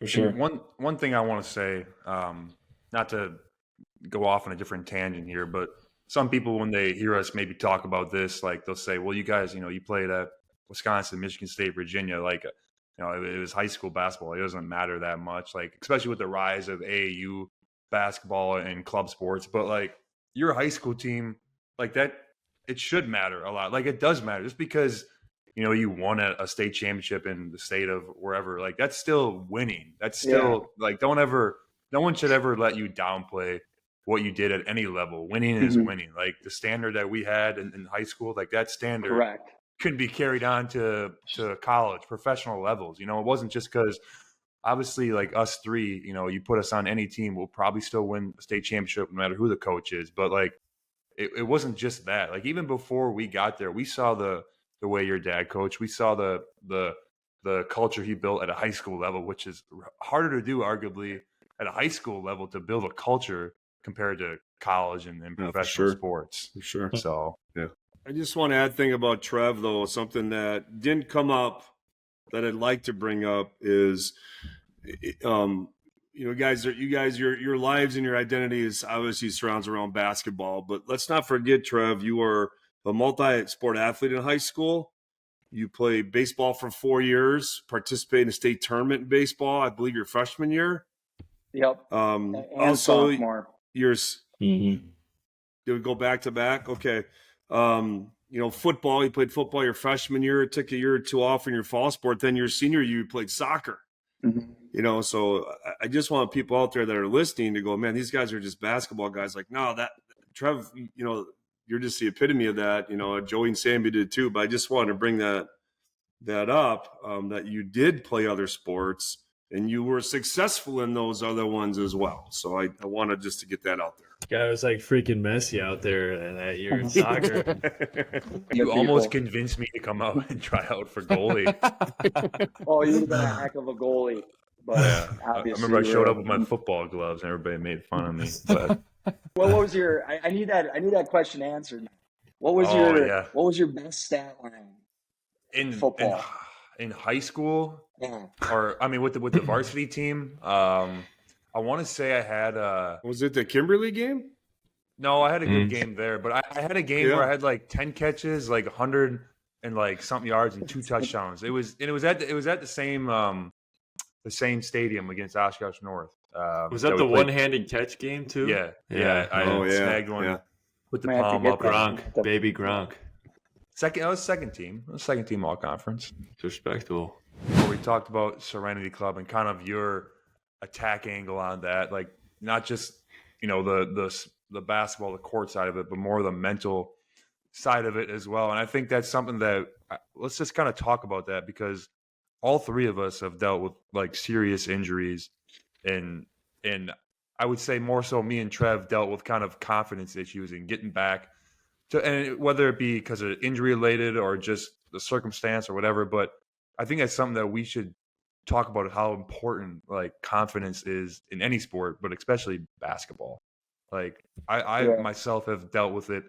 For sure. And one thing I want to say, not to go off on a different tangent here, but some people when they hear us maybe talk about this, like they'll say, "Well, you guys, you played at Wisconsin, Michigan State, Virginia, like it was high school basketball. It doesn't matter that much, like especially with the rise of AAU basketball and club sports. But like your high school team, like that." It should matter a lot. Like it does matter just because, you won a state championship in the state of wherever, like that's still winning. That's still like, no one should ever let you downplay what you did at any level. Winning is winning. Like the standard that we had in high school, like that standard couldn't be carried on to college, professional levels. It wasn't just because obviously like us three, you put us on any team, we'll probably still win a state championship no matter who the coach is. But like, it wasn't just that. Like even before we got there, we saw the way your dad coached. We saw the culture he built at a high school level, which is harder to do, arguably, at a high school level to build a culture compared to college and professional sports. For sure. So yeah. I just want to add a thing about Trev, though. Something that didn't come up that I'd like to bring up is, guys, your lives and your identity is obviously surrounds around basketball. But let's not forget, Trev, you were a multi-sport athlete in high school. You played baseball for 4 years, participated in a state tournament in baseball, I believe your freshman year. Yep. And also, sophomore. You would go back to back. Okay. Football, you played football your freshman year, it took a year or two off in your fall sport. Then your senior year, you played soccer. Mm-hmm. So I just want people out there that are listening to go, man, these guys are just basketball guys. Like, no, that Trev, you're just the epitome of that. Joey and Sammy did too, but I just wanted to bring that up, that you did play other sports and you were successful in those other ones as well. So I wanted just to get that out there. Guy was like freaking Messi out there that year in soccer. You almost convinced me to come out and try out for goalie. Oh, you've been a heck of a goalie. But yeah. I remember I showed up with my football gloves and everybody made fun of me. But what was your? I need that question answered. What was What was your best stat line in football? In high school, yeah. Or I mean, with the varsity team, I want to say I had was it the Kimberly game? No, I had a good game there, but I had a game where I had like 10 catches, like 100 and like something yards and 2 touchdowns. It was at the same stadium against Oshkosh North. Was that the one-handed catch game too? Yeah. I snagged one with the palm up. Gronk, baby Gronk. That was second team. It was second team all conference. It's respectable. Well, we talked about Serenity Club and kind of your attack angle on that, like not just the basketball, the court side of it, but more the mental side of it as well. And I think that's something that let's just kind of talk about that, because all three of us have dealt with like serious injuries, and I would say more so me and Trev dealt with kind of confidence issues and getting back to, and whether it be because of injury related or just the circumstance or whatever. But I think that's something that we should talk about, how important like confidence is in any sport, but especially basketball. Like I myself have dealt with it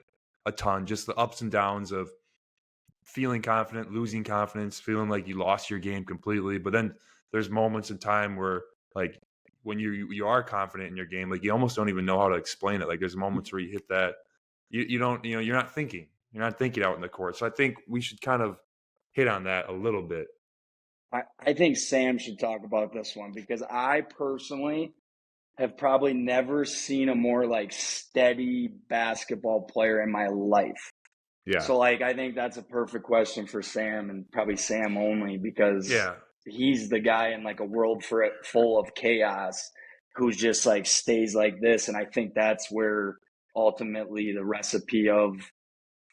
a ton, just the ups and downs of feeling confident, losing confidence, feeling like you lost your game completely. But then there's moments in time where like when you are confident in your game, like you almost don't even know how to explain it. Like there's moments where you hit that, you don't, you're not thinking out in the court. So I think we should kind of hit on that a little bit. I think Sam should talk about this one, because I personally have probably never seen a more like steady basketball player in my life. Yeah. So like I think that's a perfect question for Sam, and probably Sam only, because he's the guy in like a world full of chaos who's just like stays like this. And I think that's where ultimately the recipe of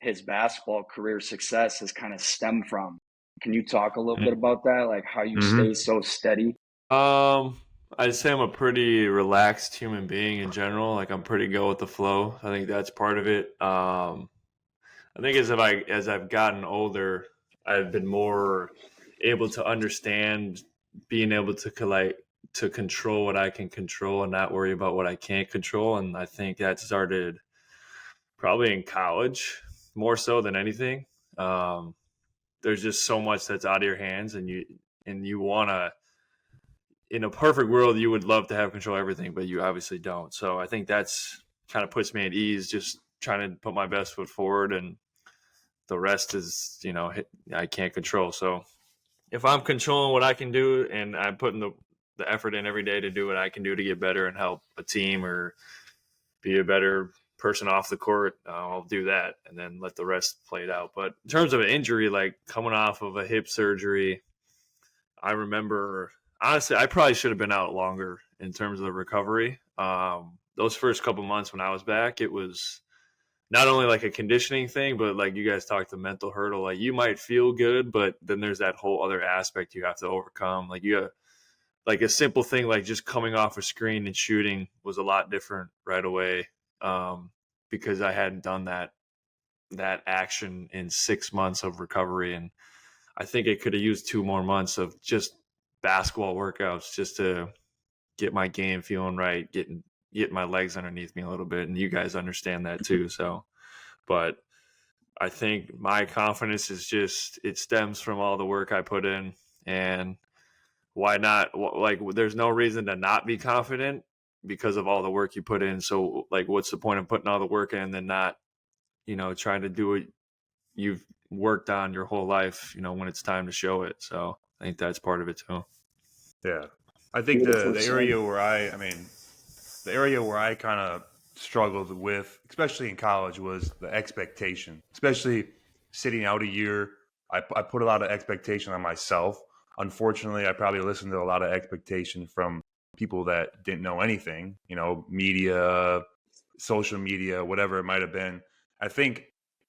his basketball career success has kind of stemmed from. Can you talk a little bit about that? Like how you stay so steady? I'd say I'm a pretty relaxed human being in general. Like I'm pretty go with the flow. I think that's part of it. I think as I've gotten older, I've been more able to understand being able to control what I can control and not worry about what I can't control. And I think that started probably in college more so than anything. There's just so much that's out of your hands, and you want to, in a perfect world, you would love to have control of everything, but you obviously don't. So I think that's kind of puts me at ease, just trying to put my best foot forward, and the rest is, I can't control. So if I'm controlling what I can do and I'm putting the effort in every day to do what I can do to get better and help a team or be a better person off the court, I'll do that and then let the rest play it out. But in terms of an injury, like coming off of a hip surgery, I remember, honestly, I probably should have been out longer in terms of the recovery. Those first couple months when I was back, it was not only like a conditioning thing, but like you guys talked, the mental hurdle. Like you might feel good, but then there's that whole other aspect you have to overcome. Like like a simple thing like just coming off a screen and shooting was a lot different right away. because I hadn't done that action in 6 months of recovery. And I think it could have used 2 more months of just basketball workouts just to get my game feeling right, get my legs underneath me a little bit. And you guys understand that too. So, but I think my confidence is just, it stems from all the work I put in. And why not? Like, there's no reason to not be confident because of all the work you put in. So, like, what's the point of putting all the work in and then not, trying to do what you've worked on your whole life, when it's time to show it. So I think that's part of it too. Yeah. I think the area where the area where I kind of struggled with, especially in college, was the expectation, especially sitting out a year. I put a lot of expectation on myself. Unfortunately, I probably listened to a lot of expectation from people that didn't know anything, media, social media, whatever it might have been. I think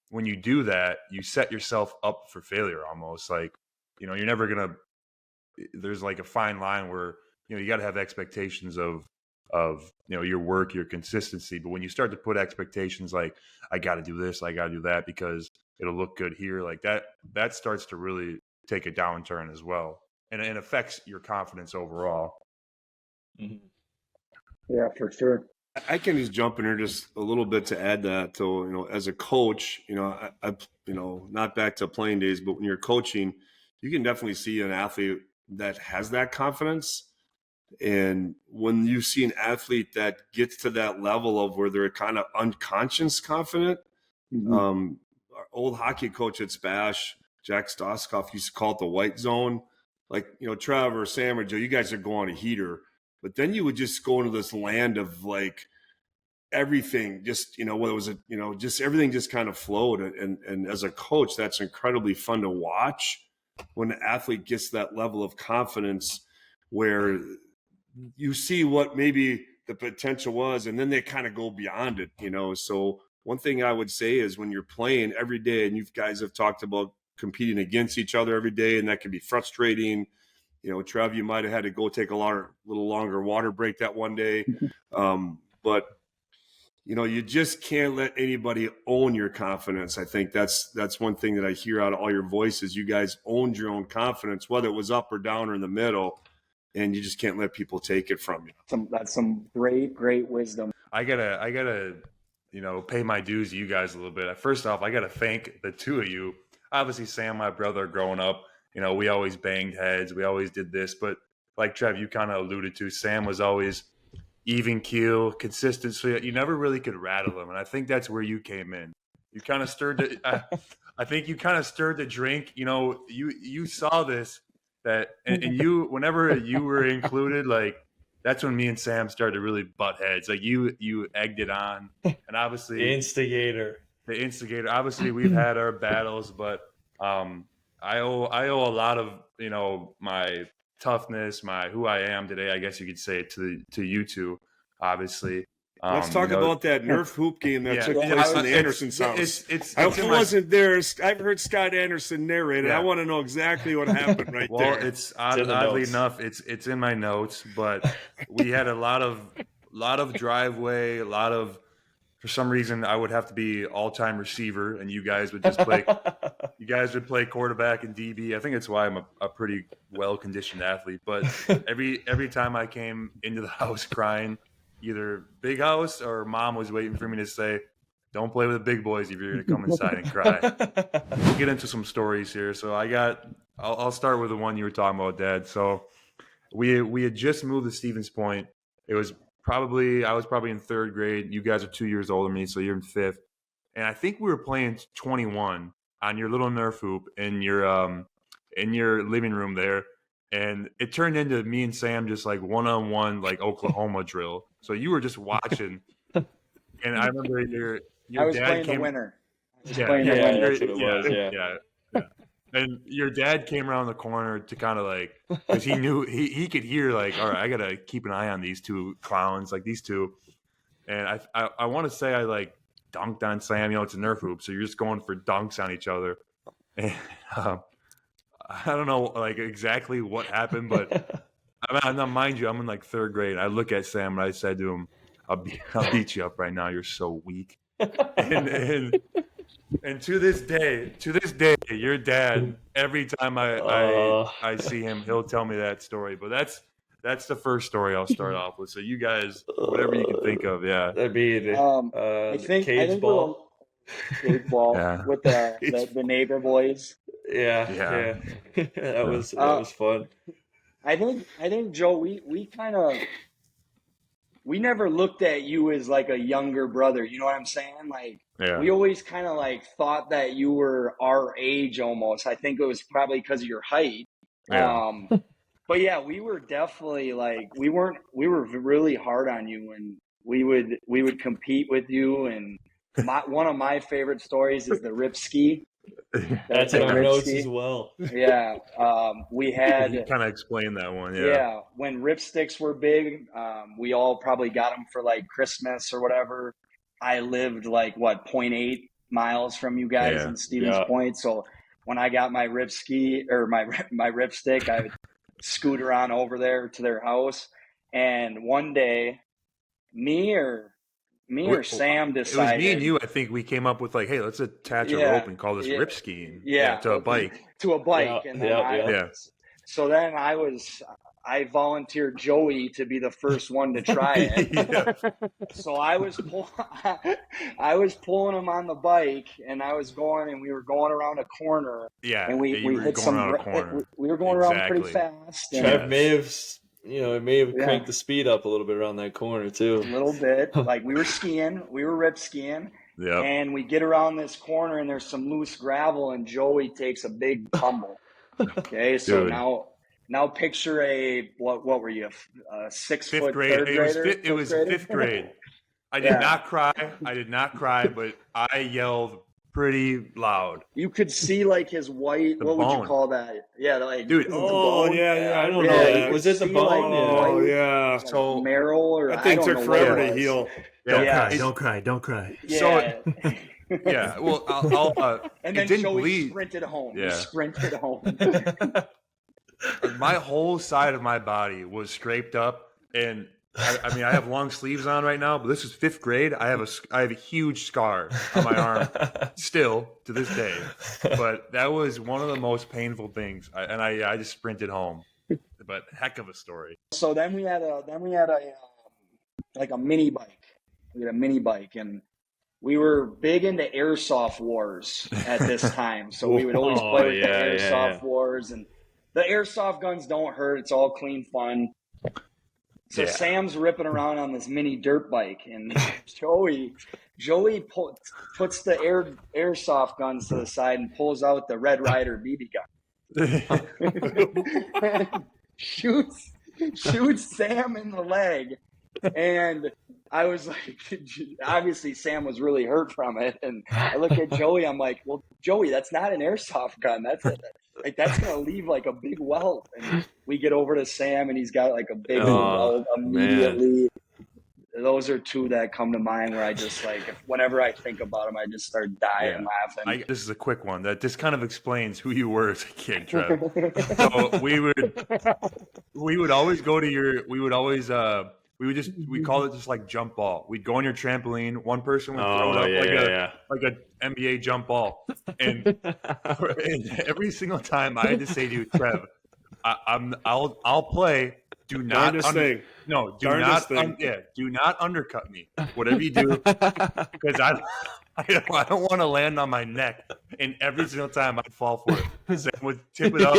when you do that, you set yourself up for failure almost. Like, you're never going to, there's like a fine line where, you got to have expectations of your work, your consistency. But when you start to put expectations like, I got to do this, I got to do that because it'll look good here, like that starts to really take a downturn as well. And it affects your confidence overall. Mm-hmm. Yeah, for sure. I can just jump in here just a little bit to add that. So, as a coach, I not back to playing days, but when you're coaching, you can definitely see an athlete that has that confidence. And when you see an athlete that gets to that level of where they're kind of unconscious confident, Mm-hmm. Our old hockey coach at Spash, Jack Stoskoff, used to call it the white zone. Like, Trevor, Sam, or Joe, you guys are going a heater. But then you would just go into this land of like everything, just, whether it was, just everything just kind of flowed. And as a coach, that's incredibly fun to watch when an athlete gets that level of confidence where you see what maybe the potential was, and then they kind of go beyond it, So one thing I would say is when you're playing every day, and you guys have talked about competing against each other every day, and that can be frustrating. Trev, you might have had to go take a little longer water break that one day. But, you just can't let anybody own your confidence. I think that's one thing that I hear out of all your voices. You guys owned your own confidence, whether it was up or down or in the middle, and you just can't let people take it from you. That's some great wisdom. I gotta, pay my dues to you guys a little bit. First off, I gotta thank the two of you. Obviously, Sam, my brother, growing up, we always banged heads. We always did this. But like Trev, you kind of alluded to, Sam was always even keel, consistent. So you never really could rattle him. And I think that's where you came in. You kind of stirred the, I think you kind of stirred the drink. You saw this, and you, whenever you were included, like, that's when me and Sam started to really butt heads. Like you egged it on. And obviously The instigator. Obviously, we've had our battles, but I owe a lot of my toughness, who I am today, I guess you could say, to you two, obviously. Let's talk about that Nerf hoop game that took place in Anderson's house. I wasn't there. I've heard Scott Anderson narrate it. Yeah. I want to know exactly what happened there. Well, it's oddly enough, it's in my notes, but we had a lot of driveway, a lot of. For some reason, I would have to be all-time receiver, and you guys would just play. You guys would play quarterback and DB. I think that's why I'm a pretty well-conditioned athlete. But every time I came into the house crying, either big house or mom was waiting for me to say, "Don't play with the big boys if you're going to come inside and cry." We'll get into some stories here. So I'll start with the one you were talking about, Dad. So we had just moved to Stevens Point. It was. I was probably in third grade. You guys are 2 years older than me, so you're in fifth. And I think we were playing 21 on your little Nerf hoop in your living room there. And it turned into me and Sam just like one-on-one, like Oklahoma drill. So you were just watching. And I remember your I was dad playing came. The winner. That's what it was. Yeah. And your dad came around the corner to kind of like, because he knew he could hear like, all right, I gotta keep an eye on these two clowns, like these two. And I want to say I like dunked on Sam. It's a Nerf hoop, so you're just going for dunks on each other. And I don't know like exactly what happened, but now mind you, I'm in like third grade. And I look at Sam and I said to him, I'll beat you up right now. You're so weak. And to this day, your dad, every time I see him, he'll tell me that story. But that's the first story I'll start off with. So you guys, whatever you can think of, yeah. That'd be I think ball. Cage ball Yeah. with the neighbor boys. Yeah. That was fun. I think Joe, we never looked at you as like a younger brother. You know what I'm saying? Like we always kind of like thought that you were our age almost. I think it was probably because of your height. Yeah. But yeah, we were definitely like we were really hard on you, and we would compete with you. And one of my favorite stories is the rip ski. That's in our notes as well. Yeah, we had. You kind of explained that one. Yeah. Yeah, when ripsticks were big, we all probably got them for like Christmas or whatever. I lived like 0.8 miles from you guys in Stevens Point, so when I got my rip ski or my ripstick, I would scooter on over there to their house. And one day, me or Sam decided. It was me and you. I think we came up with like, hey, let's attach a rope and call this rip skiing. To a bike. To a bike, and then So then I volunteered Joey to be the first one to try it. So I was pulling him on the bike, and I was going, and we were going around a corner. Yeah, and we hit some. We were going around pretty fast. Trev may have cranked the speed up a little bit around that corner too. A little bit. Like we were rip skiing. Yep. And we get around this corner, and there's some loose gravel, and Joey takes a big tumble. Okay, so now picture what were you, a 6 foot fifth grade? Third grader? It was fifth grade. I did not cry, but I yelled pretty loud. You could see like his white. What would you call that? Yeah, like dude. Oh yeah. I don't know. That. Was it the bone? Oh yeah. Like so marrow or that thing took forever to heal. Don't cry. Yeah. So, yeah. Well, I'll and then Joey sprinted home. Yeah. He sprinted home. My whole side of my body was scraped up, and I mean, I have long sleeves on right now, but this is fifth grade. I have a huge scar on my arm still to this day. But that was one of the most painful things, I just sprinted home. But heck of a story. So then we had a mini bike. We had a mini bike, and we were big into airsoft wars at this time. So we would always play with the airsoft wars, and the airsoft guns don't hurt. It's all clean fun. So Sam's ripping around on this mini dirt bike, and Joey puts the airsoft guns to the side and pulls out the Red Ryder BB gun. shoots Sam in the leg, and I was like, obviously Sam was really hurt from it, and I look at Joey. I'm like, well, Joey, that's not an airsoft gun. That's gonna leave like a big welt. And we get over to Sam, and he's got like a big welt immediately. Man. Those are two that come to mind where I just like, whenever I think about them, I just start dying laughing. This is a quick one that just kind of explains who you were as a kid, Trev. So we would always go to your. We call it just like jump ball. We'd go on your trampoline. One person would throw it up like a NBA jump ball, and every single time I had to say to you, Trev, I'll play. Do not do not undercut me. Whatever you do, because I don't want to land on my neck. And every single time I'd fall for it. Sam would tip it up.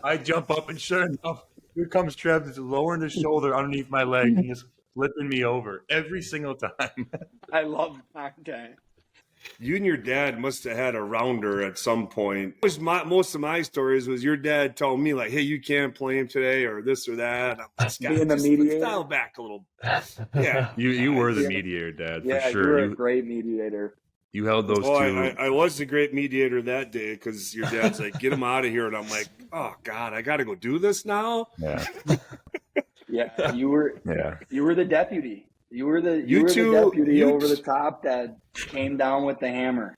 I jump up, and sure enough, here comes Trev, just lowering his shoulder underneath my leg and just flipping me over every single time. I love that. You and your dad must have had a rounder at some point. Most of my stories was your dad telling me like, "Hey, you can't play him today," or this or that. Being the mediator, dial back a little. Yeah, you were the mediator, Dad, for sure. You were a great mediator. You held those two. I was the great mediator that day because your dad's like, "Get him out of here," and I'm like, "Oh God, I got to go do this now." Yeah, you were. Yeah, you were the deputy. You were the deputy over the top that came down with the hammer.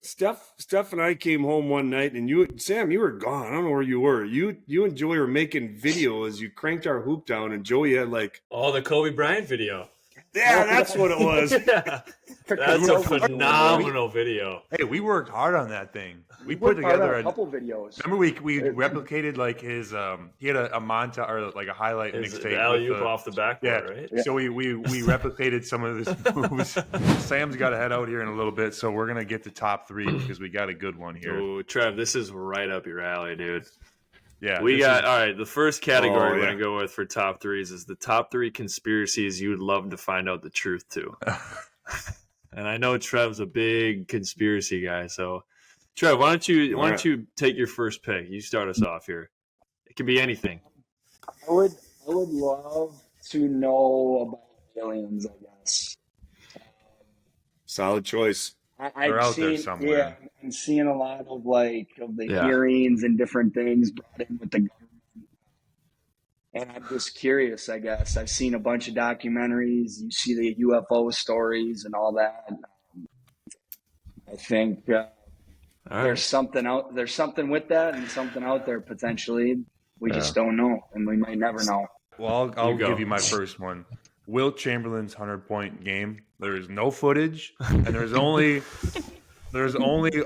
Steph and I came home one night, and Sam, you were gone. I don't know where you were. You and Joey were making video as you cranked our hoop down, and Joey had like the Kobe Bryant video. Yeah, that's what it was. Yeah. That's a phenomenal video. Hey, we worked hard on that thing. We put worked hard together on a couple videos. Remember we replicated like his he had a montage or like a highlight His mixtape alley-oop off the backboard, right? Yeah. So we replicated some of his moves. Sam's got to head out here in a little bit, so we're gonna get to top 3 because we got a good one here. Oh, Trev, this is right up your alley, dude. Yeah, all right. The first category we're gonna go with for top 3s is the top 3 conspiracies you would love to find out the truth to. And I know Trev's a big conspiracy guy, so Trev, why don't you take your first pick? You start us off here. It can be anything. I would love to know about aliens, I guess. Solid choice. They're out there somewhere. Yeah, I'm seeing a lot of the hearings and different things brought in with the government. And I'm just curious, I guess. I've seen a bunch of documentaries. You see the UFO stories and all that. I think there's something with that and something out there potentially. We just don't know, and we might never know. Well, I'll give you my first one. Wilt Chamberlain's 100-point game. There is no footage, and there's only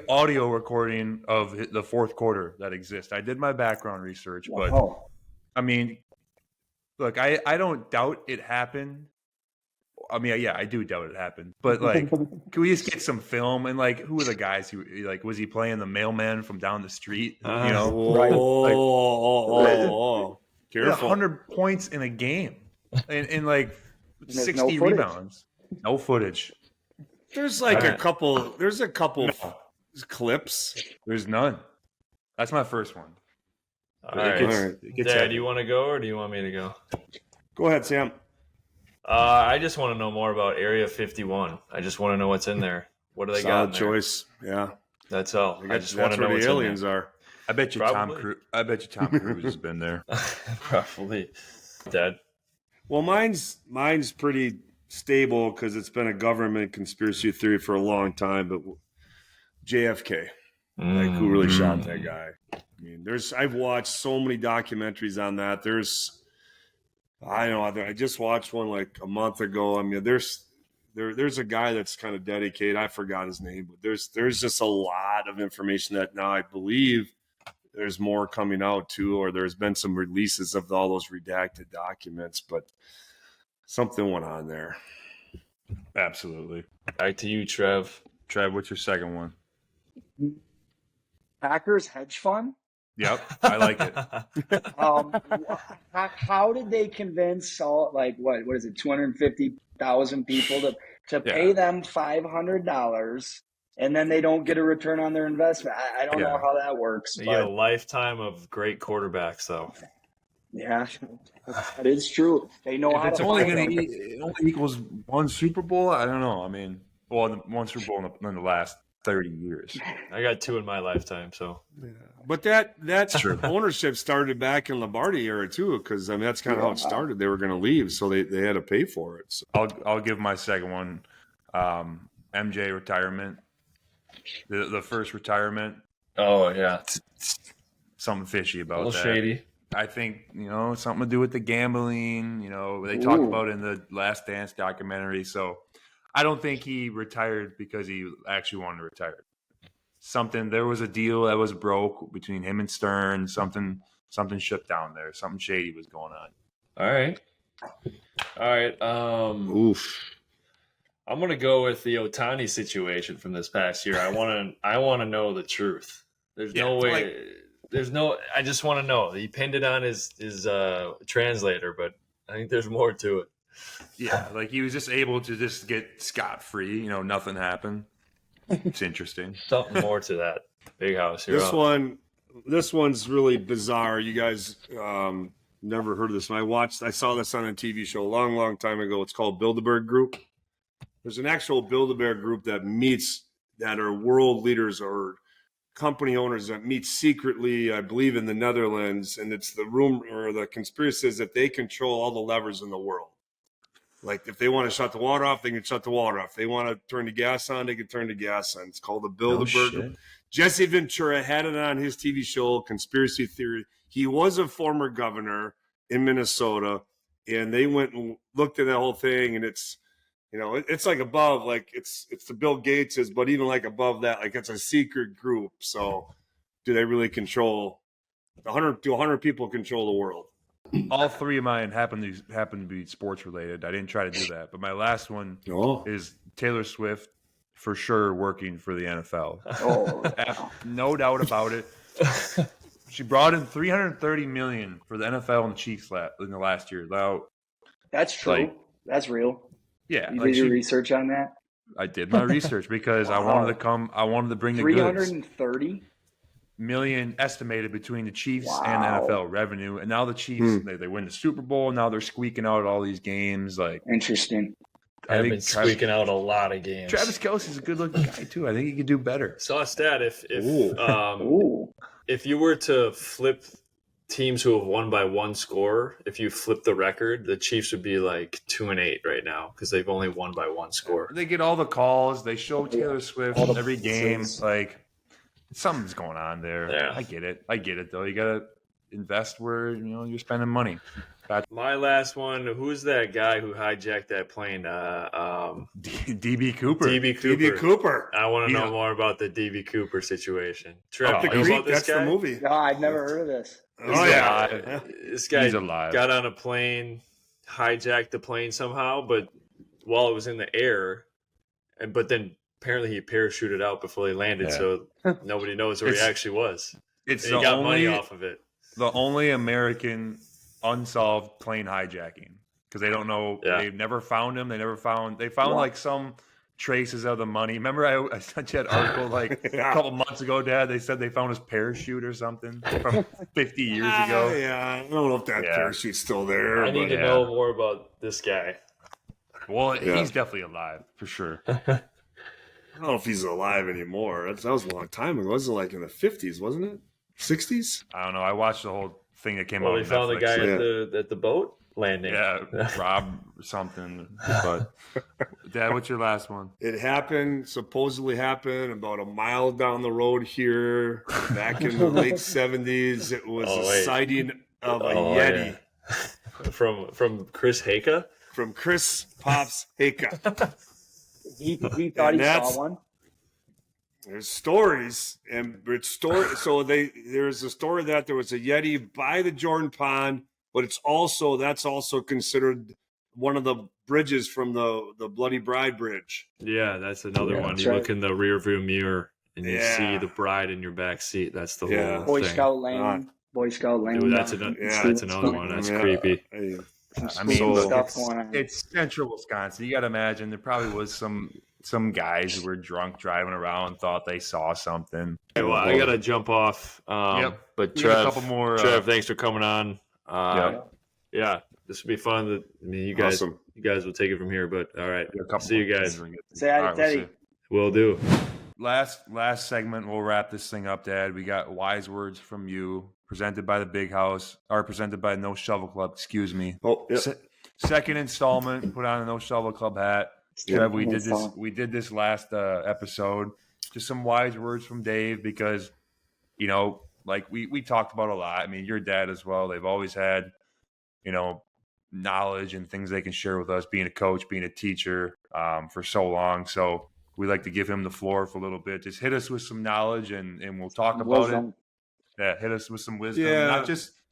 audio recording of the fourth quarter that exists. I did my background research, but I mean, look, I don't doubt it happened. I mean, yeah, I do doubt it happened. But like, can we just get some film and like, who are the guys who like was he playing the mailman from down the street? You know, Careful. 100 points in a game, and like 60 rebounds. No footage. There's like a couple. There's a couple clips. There's none. That's my first one. All right. Dad, do you want to go or do you want me to go? Go ahead, Sam. I just want to know more about Area 51. I just want to know what's in there. What do they got? Solid choice. Yeah, that's all. I just want to know where what the aliens are. I bet you Tom Cruise has been there. Probably. Dad. Well, mine's pretty stable because it's been a government conspiracy theory for a long time. But JFK, like who really shot that guy? I mean, I've watched so many documentaries on that. I just watched one like a month ago. I mean, there's a guy that's kind of dedicated. I forgot his name, but there's just a lot of information that now I believe there's more coming out too, or there's been some releases of all those redacted documents, but something went on there. Absolutely. Back to you, Trev. Trev, what's your second one? Packers hedge fund. Yep, I like it. How did they convince what is it, 250,000 people to pay them $500 and then they don't get a return on their investment? I don't know how that works. You get a lifetime of great quarterbacks, though. Yeah, that is true. They know how it's to. It only equals one Super Bowl. I don't know. I mean, one Super Bowl in the last 30 years. I got 2 in my lifetime, so. Yeah. But that's true. Ownership started back in Lombardi era too, because I mean that's kind of how it started. They were going to leave, so they had to pay for it. So. I'll give my second one. MJ retirement, the first retirement. Oh yeah, something fishy about that. A little shady. I think something to do with the gambling. They talked about it in the Last Dance documentary. So I don't think he retired because he actually wanted to retire. There was a deal that was broke between him and Stern. Something shut down there. Something shady was going on. All right. Oof. I'm gonna go with the Ohtani situation from this past year. I want to know the truth. There's no way. I just want to know. He pinned it on his translator, but I think there's more to it. Yeah, like he was just able to just get scot-free. Nothing happened. It's interesting. Something more to that. Big house. This one's really bizarre. You guys never heard of this. I saw this on a TV show a long, long time ago. It's called Bilderberg Group. There's an actual Bilderberg Group that are world leaders or company owners that meet secretly, I believe, in the Netherlands. And it's the conspiracy is that they control all the levers in the world. Like if they want to shut the water off, they can shut the water off. If they want to turn the gas on, they can turn the gas on. It's called the Bilderberg Group. Jesse Ventura had it on his TV show, Conspiracy Theory. He was a former governor in Minnesota, and they went and looked at that whole thing, and it's You know, it's like above, like it's the Bill Gateses, but even like above that, like it's a secret group. So do they really control 100 people control the world? All three of mine happen to be sports related. I didn't try to do that, but my last one is Taylor Swift for sure working for the NFL. Oh, No doubt about it. She brought in $330 million for the NFL and the Chiefs in the last year. Now, that's true. Like, That's real. yeah, You like did your research on that? I did my research because I wanted to come. I wanted to bring the goods. 330 million estimated between the Chiefs Wow. and the NFL revenue, and now the Chiefs they win the Super Bowl. Now they're squeaking out all these games. Like Interesting. I I've think been squeaking out a lot of games. Travis Kelce's a good-looking guy too. I think he could do better. Saw a stat Ooh. if you were to flip teams who have won by one score, if you flip the record, the Chiefs would be like 2-8 right now because they've only won by one score. They get all the calls. They show Taylor Swift all the every game. passes. Like something's going on there. Yeah. I get it though. You gotta invest where you're spending money. My last one, who's that guy who hijacked that plane? DB Cooper. DB Cooper. I want to Yeah. know more about the DB Cooper situation. Trev, The you know Creek, about this that's guy? the movie. No, I've never heard of this. Oh yeah. alive. This guy He's alive. got on a plane, hijacked the plane somehow, but while it was in the air, but then apparently he parachuted out before he landed, Yeah. so nobody knows where he It's- actually was. It's And he the got money only off of it. the only American unsolved plane hijacking because they don't know. Yeah. They've never found him. They found Wow. like some traces of the money. Remember I sent you that article like a couple months ago, Dad? They said they found his parachute or something from 50 years ago. Yeah, I don't know if that Yeah. parachute's still there. I need but to know more about this guy. Well, Yeah. he's definitely alive for sure. I don't know if he's alive anymore. That was a long time ago. It was like in the 50s, wasn't it? 60s? I don't know. I watched the whole thing that came Well, out. they on found the Netflix. guy at the boat landing. Yeah, Rob something. But Dad, what's your last one? It supposedly happened about a mile down the road here back in the late 70s. It was Oh, a wait. sighting of a Oh, Yeti yeah. From Chris Haka. from Chris Pops Haka. He thought And he that's- saw one. There's stories, and it's story. So there's a story that there was a Yeti by the Jordan Pond, but that's also considered one of the bridges from the Bloody Bride Bridge. Yeah, that's another Yeah, one. that's You right. look in the rearview mirror and you Yeah. see the bride in your back seat. That's the Yeah. whole Boy thing. Scout Lane. Boy Scout Lane. Dude, that's down in Yeah. another one. That's Yeah. creepy. Hey, I mean, Cool look, stuff going on. it's central Wisconsin. You got to imagine there probably was some guys who were drunk driving around, thought they saw something. Hey, well, I gotta jump off. Yep. But We got Trev, a couple more. Trev, thanks for coming on. Yep. Yeah, this will be fun. I mean, you guys Awesome. will take it from here. But all right, a couple see you more guys. things we're gonna get to. Say hi to All right, we'll Teddy. see. Will do. Last segment, we'll wrap this thing up, Dad. We got wise words from you, presented by the Big House, or presented by No Shovel Club. Excuse me. Oh, yeah. Second installment. Put on a No Shovel Club hat. Yeah. Trev, we did this. We did this last episode. Just some wise words from Dave because, like we talked about a lot. I mean, your dad as well. They've always had, knowledge and things they can share with us. Being a coach, being a teacher, for so long. So we like to give him the floor for a little bit. Just hit us with some knowledge, and we'll talk about Wisdom. it. Yeah, hit us with some wisdom. Yeah.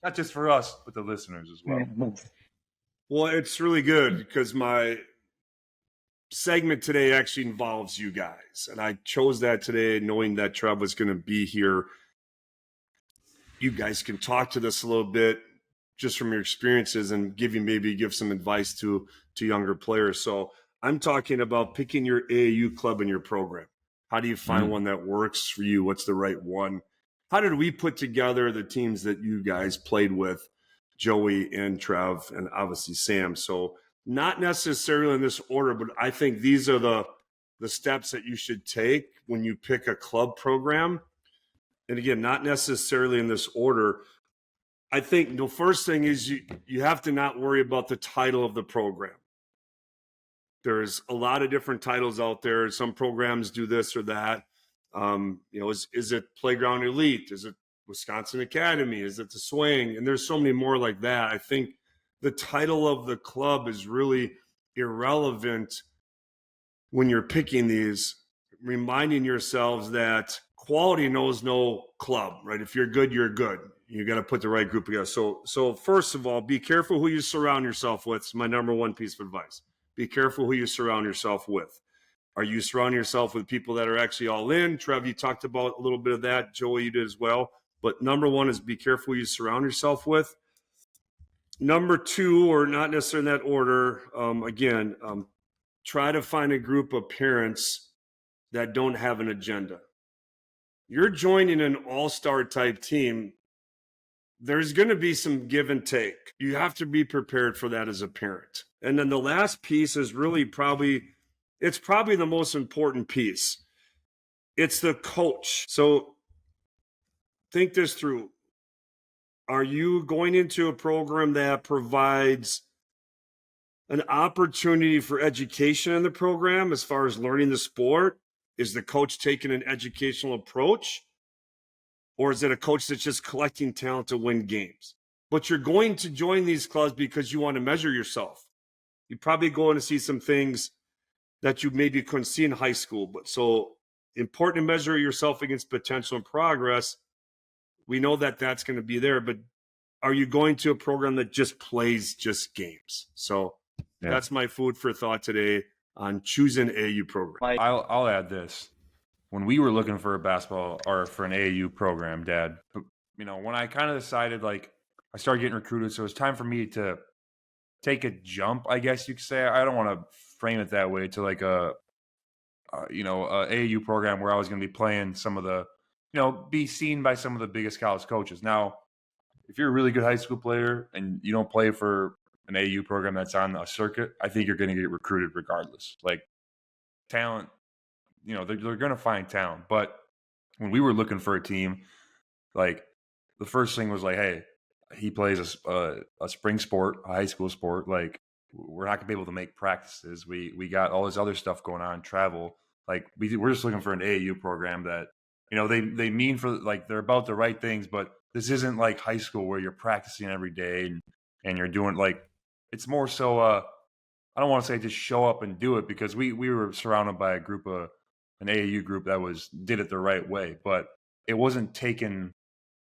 Not just for us, but the listeners as well. Well, it's really good because my segment today actually involves you guys. And I chose that today knowing that Trev was going to be here. You guys can talk to this a little bit just from your experiences and give some advice to younger players. So I'm talking about picking your AAU club in your program. How do you find one that works for you? What's the right one? How did we put together the teams that you guys played with, Joey and Trev, and obviously Sam? So not necessarily in this order, but I think these are the steps that you should take when you pick a club program. And again, not necessarily in this order. I think the first thing is you have to not worry about the title of the program. There's a lot of different titles out there. Some programs do this or that. Is it Playground Elite? Is it Wisconsin Academy? Is it the Swing? And there's so many more like that. I think the title of the club is really irrelevant when you're picking these, reminding yourselves that quality knows no club, right? If you're good, you're good. You got to put the right group together. So first of all, be careful who you surround yourself with. It's my number one piece of advice. Be careful who you surround yourself with. Are you surrounding yourself with people that are actually all in? Trev, you talked about a little bit of that. Joey, you did as well. But number one is be careful who you surround yourself with. Number two, or not necessarily in that order, try to find a group of parents that don't have an agenda. You're joining an all-star type team. There's going to be some give and take. You have to be prepared for that as a parent. And then the last piece is really probably the most important piece. It's the coach. So think this through. Are you going into a program that provides an opportunity for education in the program as far as learning the sport? Is the coach taking an educational approach? Or is it a coach that's just collecting talent to win games? But you're going to join these clubs because you want to measure yourself. You're probably going to see some things that you maybe couldn't see in high school. But so important to measure yourself against potential and progress. We know that that's going to be there, but are you going to a program that just plays just games? So that's my food for thought today on choosing AAU program. I'll add this. When we were looking for a basketball or for an AAU program, Dad, when I kind of decided, like, I started getting recruited, so it's time for me to take a jump, I guess you could say. I don't want to frame it that way, to like a AAU program where I was going to be playing some of the, be seen by some of the biggest college coaches. Now, if you're a really good high school player and you don't play for an AAU program that's on a circuit, I think you're going to get recruited regardless. Like, talent, they're going to find talent. But when we were looking for a team, like, the first thing was like, hey, he plays a spring sport, a high school sport. Like, we're not going to be able to make practices. We got all this other stuff going on, travel. Like, we're just looking for an AAU program that, they mean for, like, they're about the right things, but this isn't like high school where you're practicing every day and you're doing, like, it's more so, I don't want to say just show up and do it, because we were surrounded by an AAU group that did it the right way, but it wasn't taken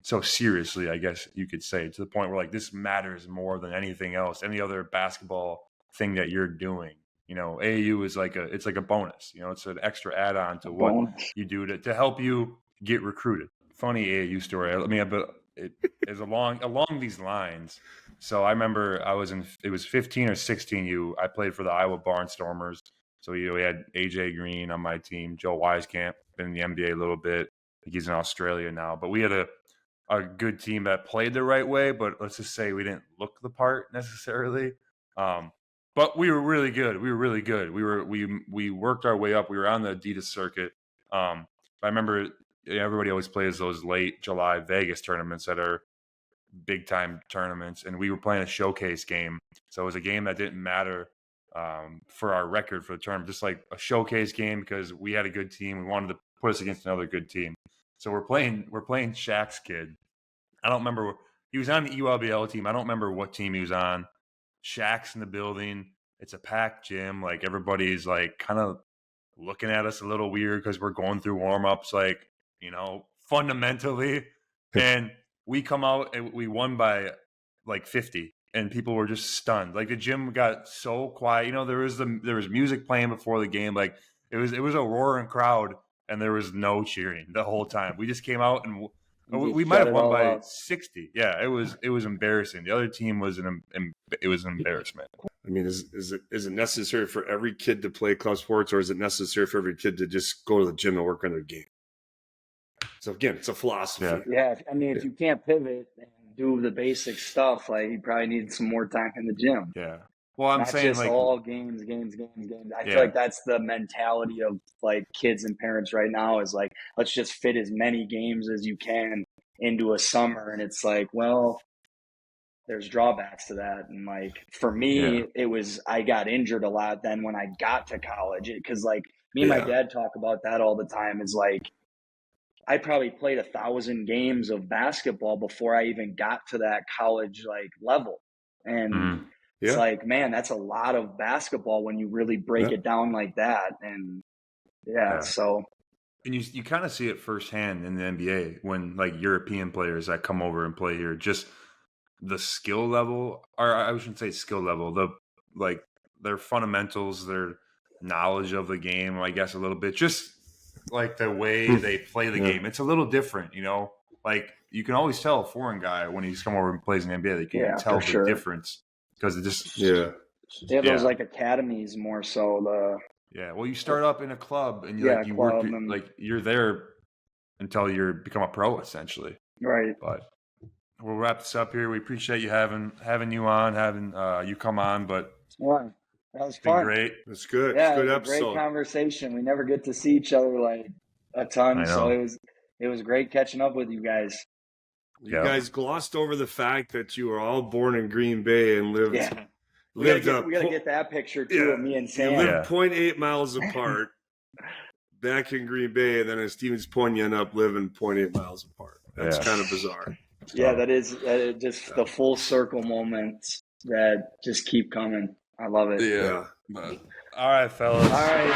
so seriously, I guess you could say, to the point where, like, this matters more than anything else, any other basketball thing that you're doing. AAU is it's like a bonus. It's an extra add-on to what you do to help you get recruited. Funny AAU story. It is along these lines. So I remember it was 15 or 16 I played for the Iowa Barnstormers. So, we had AJ Green on my team, Joe Wieskamp, been in the NBA a little bit. I think he's in Australia now. But we had a good team that played the right way, but let's just say we didn't look the part necessarily. But we were really good. We worked our way up. We were on the Adidas circuit. I remember everybody always plays those late July Vegas tournaments that are big time tournaments, and we were playing a showcase game. So it was a game that didn't matter for our record for the tournament, just like a showcase game, because we had a good team. We wanted to put us against another good team. So we're playing Shaq's kid. I don't remember. He was on the ULBL team. I don't remember what team he was on. Shaq's in the building. It's a packed gym. Like, everybody's like kind of looking at us a little weird because we're going through warm-ups, like, fundamentally. And we come out and we won by like 50, and people were just stunned. Like, the gym got so quiet. There was music playing before the game. Like, it was a roaring crowd, and there was no cheering the whole time. We just came out and we might have won by 60. Yeah, it was embarrassing. The other team was it was an embarrassment. I mean, is it necessary for every kid to play club sports, or is it necessary for every kid to just go to the gym and work on their game? So again, it's a philosophy. Yeah. I mean, if you can't pivot and do the basic stuff, like, you probably need some more time in the gym. Yeah. Well, I'm Not saying, just like, all games. I feel like that's the mentality of, like, kids and parents right now, is like, let's just fit as many games as you can into a summer. And it's like, well, there's drawbacks to that. And, like, for me, I got injured a lot then when I got to college, because, like, me and my dad talk about that all the time, is like, I probably played 1,000 games of basketball before I even got to that college, like, level. And It's like, man, that's a lot of basketball when you really break it down like that. And so. And you kind of see it firsthand in the NBA when like European players that come over and play here, just the skill level, or I shouldn't say skill level, their fundamentals, their knowledge of the game, I guess a little bit, just like the way they play the game. It's a little different, you know, like you can always tell a foreign guy when he's come over and plays in the NBA, like you can tell the difference because it just, they have those like academies more so well, you start up in a club and you work like you're there until you become a pro essentially. Right. But we'll wrap this up here. We appreciate you having you on, having you come on. But that was been fun. great. That's good. Yeah, Good it was episode. a great conversation. We never get to see each other like a ton, so it was great catching up with you guys. You guys glossed over the fact that you were all born in Green Bay and lived. Yeah. We gotta get that picture too of me and Sam. You live 0.8 miles apart back in Green Bay, and then at Stevens Point you end up living 0.8 miles apart. That's kind of bizarre. Yeah, that is just the full circle moments that just keep coming. I love it. Yeah. All right, fellas. All right.